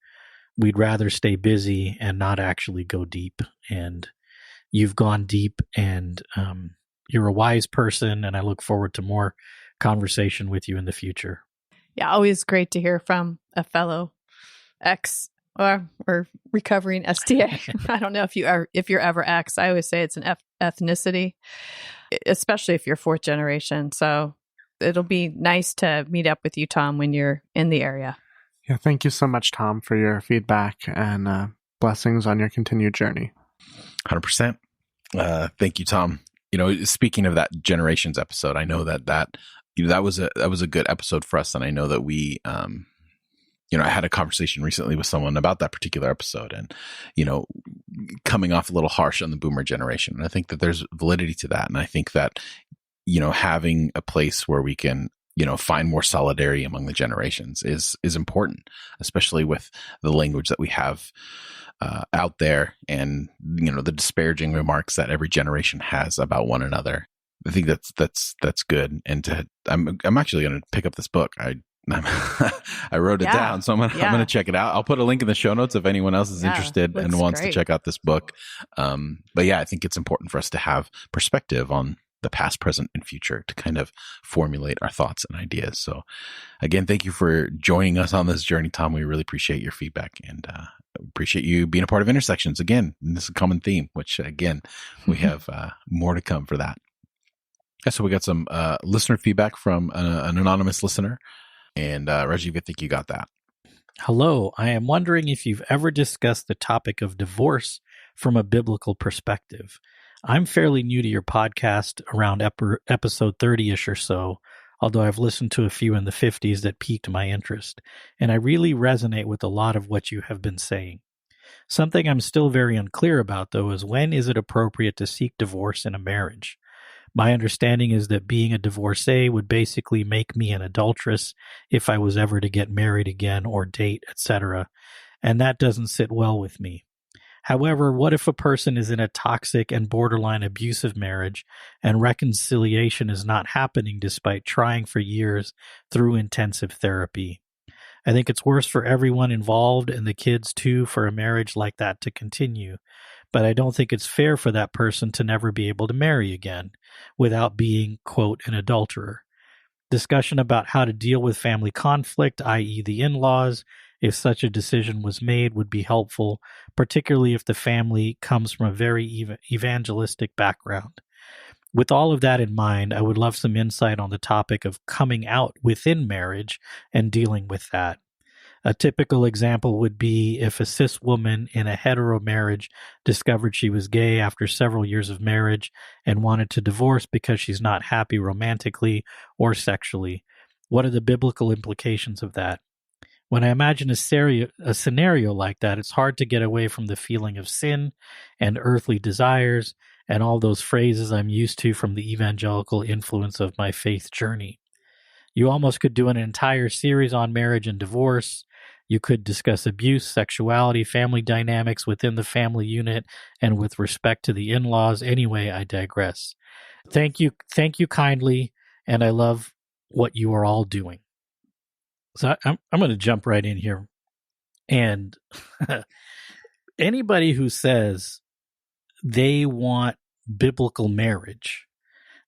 We'd rather stay busy and not actually go deep. And you've gone deep, and you're a wise person, and I look forward to more conversation with you in the future. Yeah, always great to hear from a fellow ex or recovering STA. I don't know if you're ever ex. I always say it's an ethnicity, especially if you're fourth generation. So it'll be nice to meet up with you, Tom, when you're in the area. Yeah, thank you so much, Tom, for your feedback, and blessings on your continued journey. 100%. Thank you, Tom. Speaking of that generations episode, I know that was a good episode for us, and I know that we, I had a conversation recently with someone about that particular episode, and coming off a little harsh on the boomer generation. And I think that there's validity to that, and I think that having a place where we can find more solidarity among the generations is important, especially with the language that we have out there, and the disparaging remarks that every generation has about one another. I think that's good. And I'm actually going to pick up this book. I wrote it down, so I'm gonna check it out. I'll put a link in the show notes if anyone else is interested and wants to check out this book. But yeah, I think it's important for us to have perspective on the past, present, and future to kind of formulate our thoughts and ideas. So again, thank you for joining us on this journey, Tom. We really appreciate your feedback, and appreciate you being a part of Intersections again. And this is a common theme, which again, we have more to come for that. So we got some listener feedback from an anonymous listener. And Rajiv, I think you got that. Hello. I am wondering if you've ever discussed the topic of divorce from a biblical perspective. I'm fairly new to your podcast, around episode 30-ish or so, although I've listened to a few in the 50s that piqued my interest, and I really resonate with a lot of what you have been saying. Something I'm still very unclear about, though, is when is it appropriate to seek divorce in a marriage? My understanding is that being a divorcee would basically make me an adulteress if I was ever to get married again or date, etc., and that doesn't sit well with me. However, what if a person is in a toxic and borderline abusive marriage and reconciliation is not happening despite trying for years through intensive therapy? I think it's worse for everyone involved and the kids too for a marriage like that to continue. But I don't think it's fair for that person to never be able to marry again without being, quote, an adulterer. Discussion about how to deal with family conflict, i.e. the in-laws, if such a decision was made, would be helpful, particularly if the family comes from a very evangelistic background. With all of that in mind, I would love some insight on the topic of coming out within marriage and dealing with that. A typical example would be if a cis woman in a hetero marriage discovered she was gay after several years of marriage and wanted to divorce because she's not happy romantically or sexually. What are the biblical implications of that? When I imagine a scenario like that, it's hard to get away from the feeling of sin and earthly desires and all those phrases I'm used to from the evangelical influence of my faith journey. You almost could do an entire series on marriage and divorce. You could discuss abuse, sexuality, family dynamics within the family unit, and with respect to the in-laws. Anyway, I digress. Thank you kindly, and I love what you are all doing. So I'm going to jump right in here. And anybody who says they want biblical marriage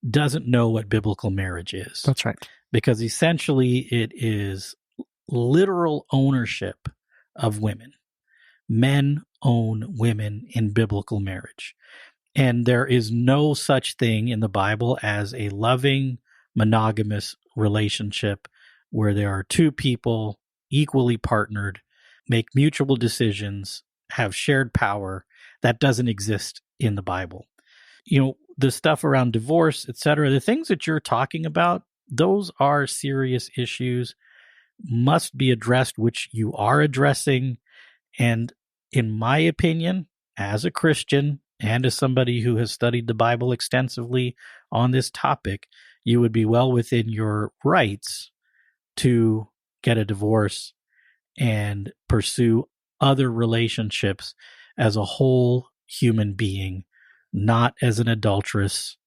doesn't know what biblical marriage is. That's right. Because essentially it is literal ownership of women. Men own women in biblical marriage. And there is no such thing in the Bible as a loving, monogamous relationship where there are two people equally partnered, make mutual decisions, have shared power. That doesn't exist in the Bible. The stuff around divorce, etc., the things that you're talking about, those are serious issues, must be addressed, which you are addressing. And in my opinion, as a Christian and as somebody who has studied the Bible extensively on this topic, you would be well within your rights to get a divorce and pursue other relationships as a whole human being, not as an adulteress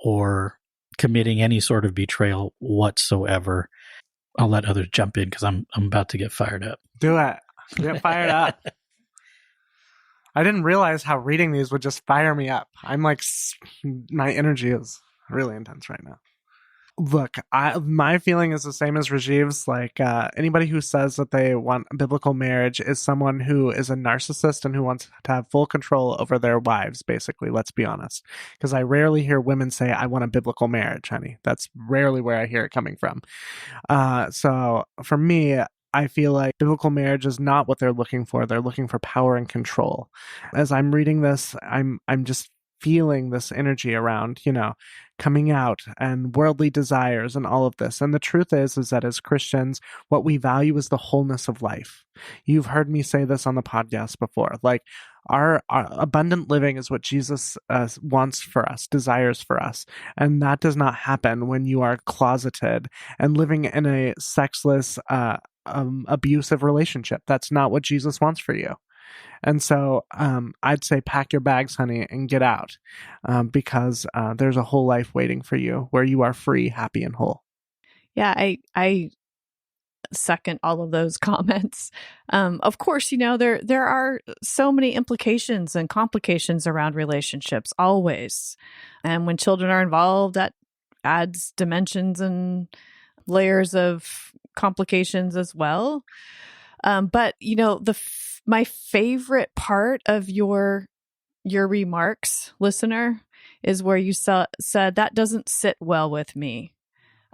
or committing any sort of betrayal whatsoever. I'll let others jump in because I'm about to get fired up. Do it. Get fired up. I didn't realize how reading these would just fire me up. I'm like, my energy is really intense right now. Look, my feeling is the same as Rajiv's. Like, anybody who says that they want a biblical marriage is someone who is a narcissist and who wants to have full control over their wives, basically. Let's be honest. Because I rarely hear women say, I want a biblical marriage, honey. That's rarely where I hear it coming from. So for me, I feel like biblical marriage is not what they're looking for. They're looking for power and control. As I'm reading this, I'm just feeling this energy around, coming out and worldly desires and all of this. And the truth is that as Christians, what we value is the wholeness of life. You've heard me say this on the podcast before. Like, our abundant living is what Jesus wants for us, desires for us. And that does not happen when you are closeted and living in a sexless, abusive relationship. That's not what Jesus wants for you. And so I'd say pack your bags, honey, and get out because there's a whole life waiting for you where you are free, happy, and whole. Yeah, I second all of those comments. Of course, there are so many implications and complications around relationships always. And when children are involved, that adds dimensions and layers of complications as well. But my favorite part of your remarks, listener, is where you said that doesn't sit well with me.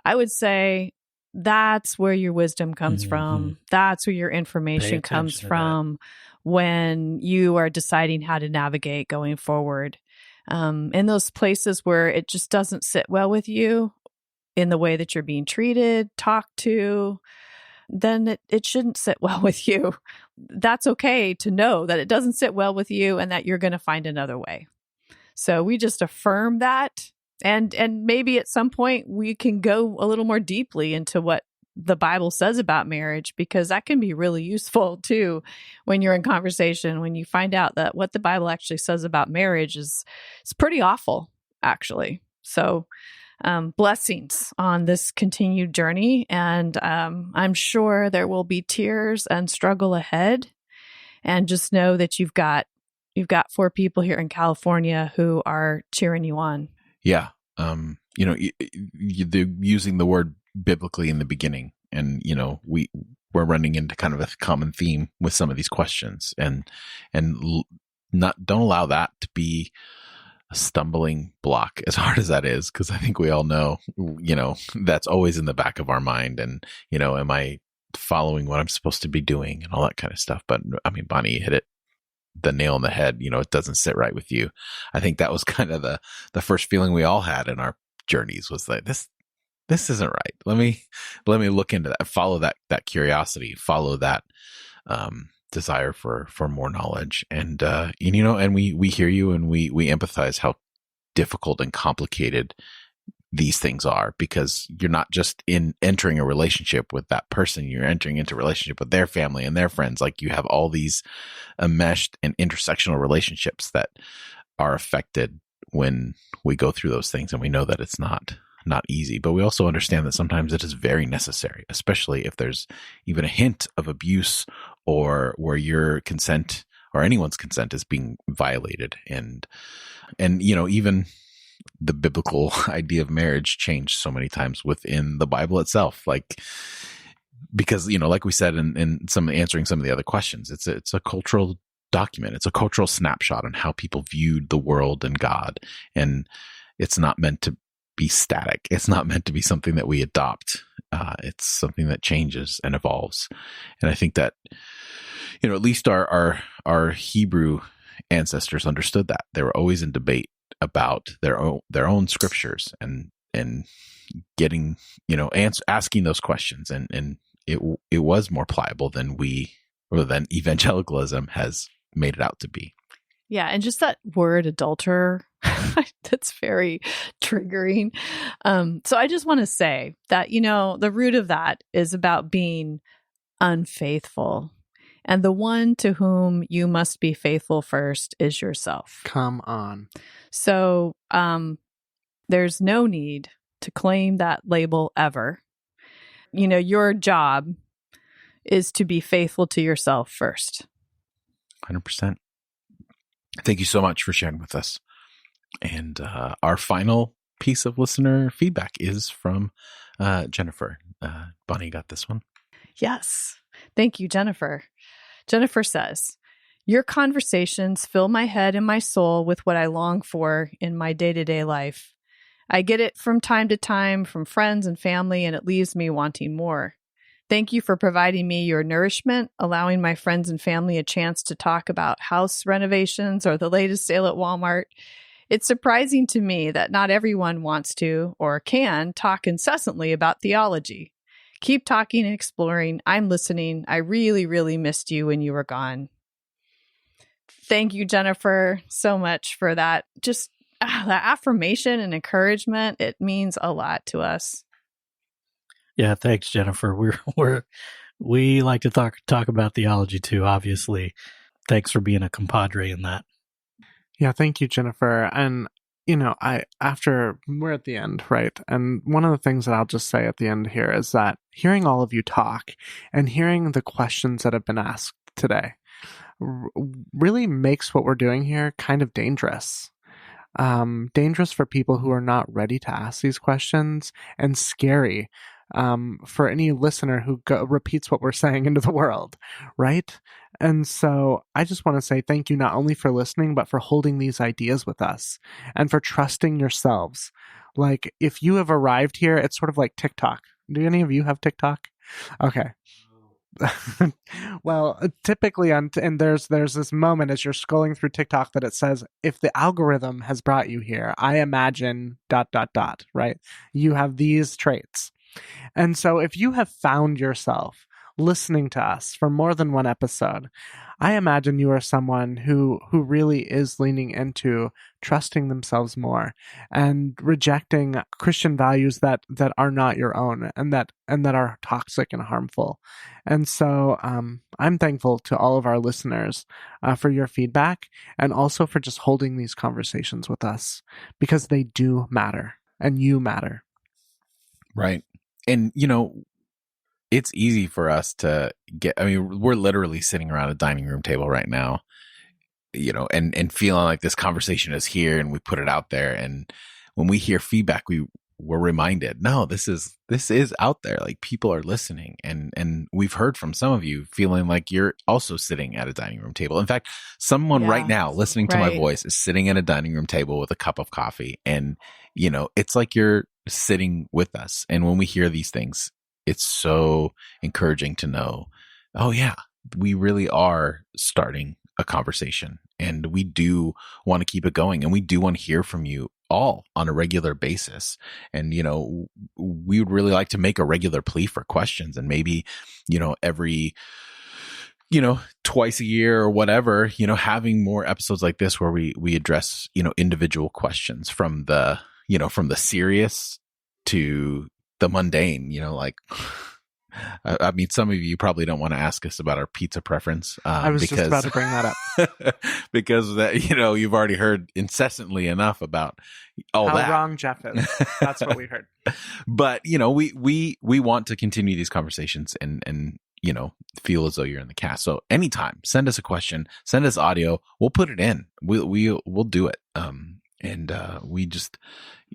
I would say that's where your wisdom comes from. That's where your information comes from when you are deciding how to navigate going forward. In those places where it just doesn't sit well with you in the way that you're being treated, talked to, then it shouldn't sit well with you. That's okay to know that it doesn't sit well with you and that you're going to find another way. So we just affirm that. And maybe at some point we can go a little more deeply into what the Bible says about marriage, because that can be really useful too when you're in conversation, when you find out that what the Bible actually says about marriage is pretty awful, actually. So blessings on this continued journey. And I'm sure there will be tears and struggle ahead. And just know that you've got 4 people here in California who are cheering you on. Yeah. Using the word biblically in the beginning, and, we're running into kind of a common theme with some of these questions, and don't allow that to be a stumbling block, as hard as that is, because I think we all know, that's always in the back of our mind. And, am I following what I'm supposed to be doing and all that kind of stuff? But I mean, Bonnie hit it the nail on the head. It doesn't sit right with you. I think that was kind of the first feeling we all had in our journeys, was like, this isn't right. Let me look into that, follow that curiosity, follow that desire for more knowledge. And and we hear you, and we empathize how difficult and complicated these things are, because you're not just entering a relationship with that person, you're entering into a relationship with their family and their friends. Like, you have all these enmeshed and intersectional relationships that are affected when we go through those things. And we know that it's not easy, but we also understand that sometimes it is very necessary, especially if there's even a hint of abuse, or where your consent or anyone's consent is being violated. And even the biblical idea of marriage changed so many times within the Bible itself. Like, because, like we said in answering some of the other questions, it's a cultural document. It's a cultural snapshot on how people viewed the world and God. And it's not meant to be static. It's not meant to be something that we adopt. It's something that changes and evolves. And I think that, at least our Hebrew ancestors understood that. They were always in debate about their own scriptures, and getting, asking those questions. And it was more pliable than evangelicalism has made it out to be. Yeah. And just that word adulterer, that's very triggering. So I just want to say that, the root of that is about being unfaithful. And the one to whom you must be faithful first is yourself. Come on. So there's no need to claim that label ever. your job is to be faithful to yourself first. 100%. Thank you so much for sharing with us. And our final piece of listener feedback is from Jennifer. Bonnie got this one. Yes. Thank you, Jennifer. Jennifer says, your conversations fill my head and my soul with what I long for in my day-to-day life. I get it from time to time from friends and family, and it leaves me wanting more. Thank you for providing me your nourishment, allowing my friends and family a chance to talk about house renovations or the latest sale at Walmart. It's surprising to me that not everyone wants to or can talk incessantly about theology. Keep talking and exploring. I'm listening. I really, really missed you when you were gone. Thank you, Jennifer, so much for that. Just that affirmation and encouragement. It means a lot to us. Yeah, thanks, Jennifer. We like to talk about theology too, obviously. Thanks for being a compadre in that. Yeah, thank you, Jennifer. And after we're at the end, right? And one of the things that I'll just say at the end here is that hearing all of you talk and hearing the questions that have been asked today really makes what we're doing here kind of dangerous. Dangerous for people who are not ready to ask these questions, and scary for any listener who repeats what we're saying into the world, right? And so I just want to say thank you not only for listening, but for holding these ideas with us and for trusting yourselves. Like, if you have arrived here, it's sort of like TikTok. Do any of you have TikTok? Okay. Well, typically and there's this moment as you're scrolling through TikTok that it says, if the algorithm has brought you here, I imagine ... right? You have these traits. And so if you have found yourself listening to us for more than one episode, I imagine you are someone who really is leaning into trusting themselves more and rejecting Christian values that are not your own and that are toxic and harmful. And so I'm thankful to all of our listeners for your feedback, and also for just holding these conversations with us, because they do matter and you matter. Right. And, it's easy for us to we're literally sitting around a dining room table right now, and feeling like this conversation is here and we put it out there. And when we hear feedback, we're reminded, no, this is out there. Like, people are listening. And we've heard from some of you feeling like you're also sitting at a dining room table. In fact, someone right now listening to my voice is sitting at a dining room table with a cup of coffee. And, it's like you're sitting with us. And when we hear these things, it's so encouraging to know, oh yeah, we really are starting a conversation, and we do want to keep it going, and we do want to hear from you all on a regular basis. And, we would really like to make a regular plea for questions, and maybe, every, twice a year or whatever, having more episodes like this where we address, individual questions from the serious to the mundane, like, I mean, some of you probably don't want to ask us about our pizza preference. I was just about to bring that up. Because that, you've already heard incessantly enough about all how that. How wrong Jeff is. That's what we heard. But, we want to continue these conversations and feel as though you're in the cast. So anytime, send us a question, send us audio. We'll put it in. We'll do it.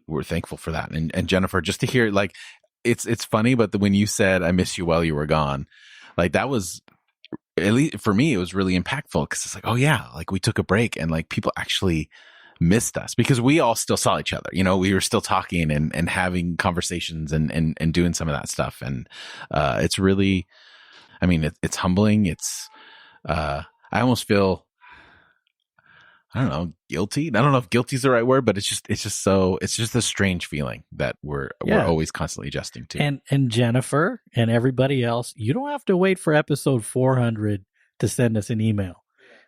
We're thankful for that. And Jennifer, just to hear, like, it's funny, but when you said, I miss you while you were gone, like, that was, at least for me, it was really impactful, because it's like, oh yeah, like, we took a break and like people actually missed us, because we all still saw each other. We were still talking and having conversations and doing some of that stuff. And it's really, I mean, it's humbling. It's, I almost feel, I don't know, guilty. I don't know if guilty is the right word, but it's just a strange feeling that we're always constantly adjusting to. And Jennifer and everybody else, you don't have to wait for episode 400 to send us an email.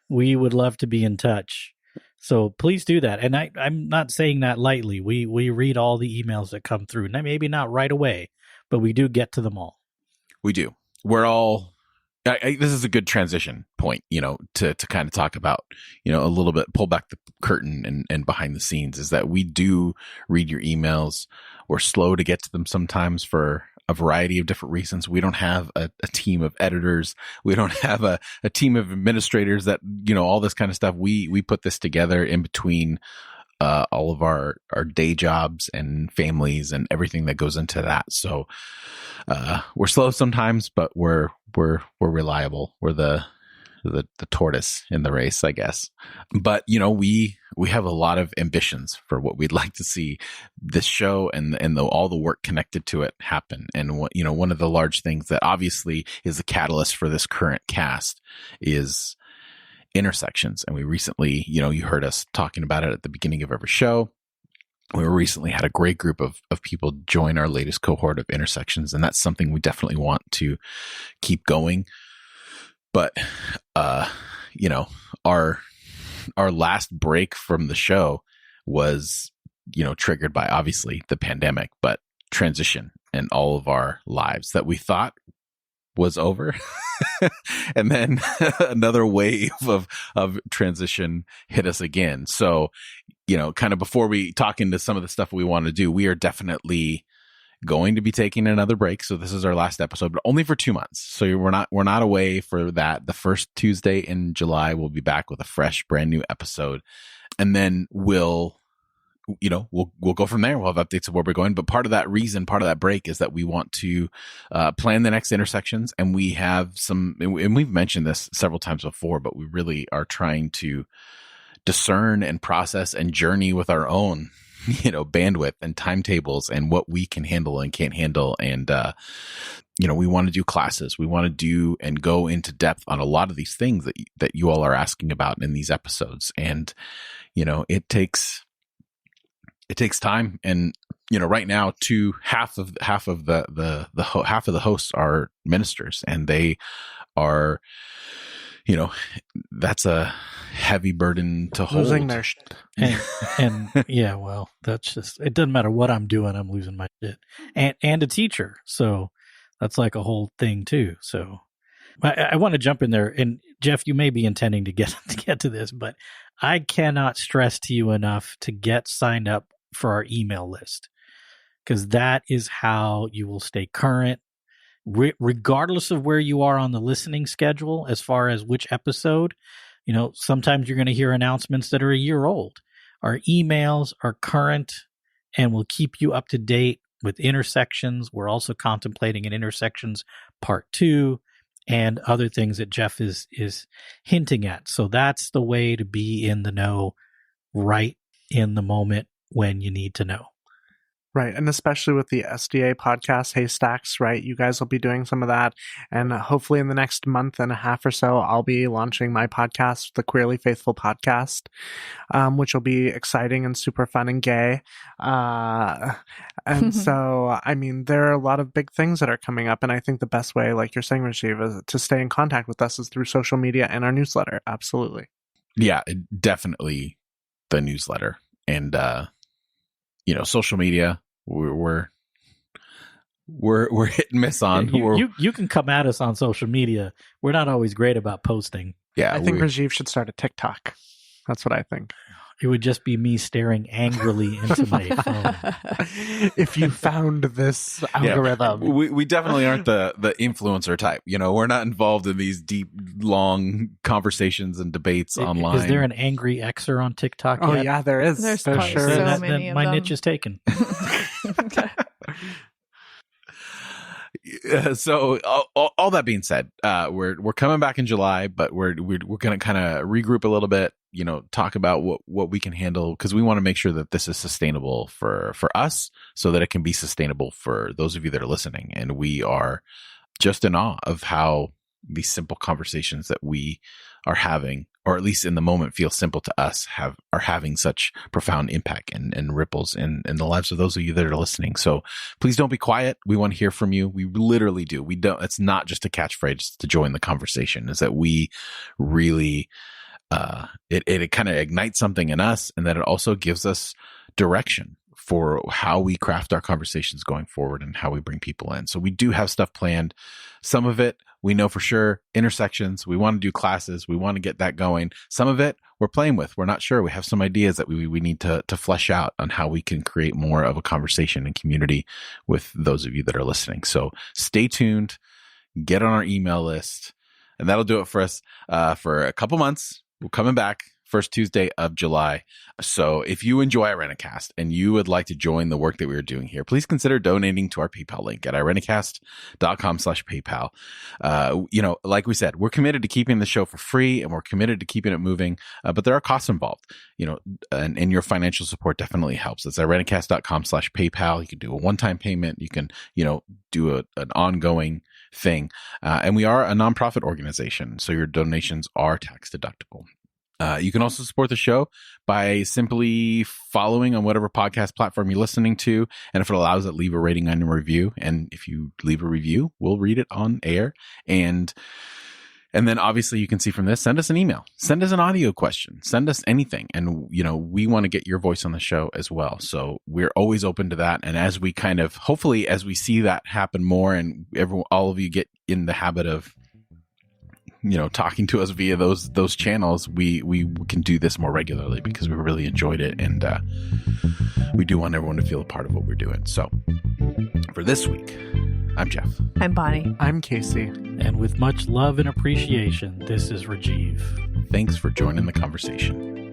We would love to be in touch. So please do that. And I'm not saying that lightly. We read all the emails that come through. Now, maybe not right away, but we do get to them all. We do. We're all... this is a good transition point, to kind of talk about, a little bit, pull back the curtain and behind the scenes, is that we do read your emails. We're slow to get to them sometimes for a variety of different reasons. We don't have a team of editors. We don't have a team of administrators that, all this kind of stuff. We put this together in between all of our day jobs and families and everything that goes into that. So we're slow sometimes, but we're reliable. We're the tortoise in the race, I guess. But we have a lot of ambitions for what we'd like to see this show and all the work connected to it happen. And one of the large things that obviously is a catalyst for this current cast is intersections. And we recently, you heard us talking about it at the beginning of every show. We recently had a great group of people join our latest cohort of intersections, and that's something we definitely want to keep going. But, our last break from the show was, triggered by obviously the pandemic, but transition in all of our lives that we thought was over. And then another wave of transition hit us again. So, kind of before we talk into some of the stuff we want to do, we are definitely going to be taking another break. So this is our last episode, but only for 2 months. So we're not away for that. The first Tuesday in July, we'll be back with a fresh, brand new episode. And then we'll go from there. We'll have updates of where we're going. But part of that break is that we want to plan the next intersections. And we have and we've mentioned this several times before, but we really are trying to discern and process and journey with our own bandwidth and timetables and what we can handle and can't handle. And, we want to do classes. We want to do and go into depth on a lot of these things that you all are asking about in these episodes. And, it takes time. And, right now, half of the hosts are ministers, and they are, that's a heavy burden to hold. Losing their shit. And yeah, well, that's just, it doesn't matter what I'm doing, I'm losing my shit. And a teacher. So that's like a whole thing too. So I want to jump in there, and Jeff, you may be intending to get to this, but I cannot stress to you enough to get signed up for our email list, because that is how you will stay current. Regardless of where you are on the listening schedule, as far as which episode, sometimes you're going to hear announcements that are a year old. Our emails are current and will keep you up to date with intersections. We're also contemplating an intersections part 2 and other things that Jeff is hinting at. So that's the way to be in the know right in the moment when you need to know. Right. And especially with the SDA podcast, Haystacks, right? You guys will be doing some of that. And hopefully in the next month and a half or so, I'll be launching my podcast, the Queerly Faithful Podcast, which will be exciting and super fun and gay. And so, there are a lot of big things that are coming up. And I think the best way, like you're saying, Rajiv, is to stay in contact with us is through social media and our newsletter. Absolutely. Yeah, definitely the newsletter. And, social media, we're hit and miss on. You can come at us on social media. We're not always great about posting. Yeah, I think Rajiv should start a TikTok. That's what I think. It would just be me staring angrily into my phone. If you found this algorithm. Yeah, we definitely aren't the influencer type. We're not involved in these deep, long conversations and debates online. Is there an angry Xer on TikTok yet? Oh, yeah, there is. There's for probably sure. so many of my them. niche is taken. So all that being said, we're coming back in July, but we're going to kind of regroup a little bit, talk about what we can handle, because we want to make sure that this is sustainable for us, so that it can be sustainable for those of you that are listening. And we are just in awe of how these simple conversations that we are having, or at least in the moment feel simple to us, are having such profound impact and ripples in the lives of those of you that are listening. So please don't be quiet. We want to hear from you. We literally do. It's not just a catchphrase to join the conversation. Is that we really, it kind of ignites something in us, and that it also gives us direction for how we craft our conversations going forward and how we bring people in. So we do have stuff planned. Some of it we know for sure, intersections. We want to do classes. We want to get that going. Some of it we're playing with. We're not sure. We have some ideas that we need to flesh out on how we can create more of a conversation and community with those of you that are listening. So stay tuned, get on our email list, and that'll do it for us for a couple months. We're coming back first Tuesday of July. So if you enjoy Irenicast and you would like to join the work that we're doing here, please consider donating to our PayPal link at irenicast.com/PayPal. Like we said, we're committed to keeping the show for free and we're committed to keeping it moving, but there are costs involved, and your financial support definitely helps. It's irenicast.com/PayPal. You can do a one-time payment. You can, do an ongoing thing. And we are a nonprofit organization, so your donations are tax deductible. You can also support the show by simply following on whatever podcast platform you're listening to. And if it allows it, leave a rating and a review. And if you leave a review, we'll read it on air. And then obviously you can see from this, send us an email, send us an audio question, send us anything. And, we want to get your voice on the show as well. So we're always open to that. And as we hopefully, as we see that happen more and all of you get in the habit of, talking to us via those channels, we can do this more regularly because we really enjoyed it. And we do want everyone to feel a part of what we're doing. So for this week, I'm Jeff. I'm Bonnie. I'm Casey. And with much love and appreciation, this is Rajiv. Thanks for joining the conversation.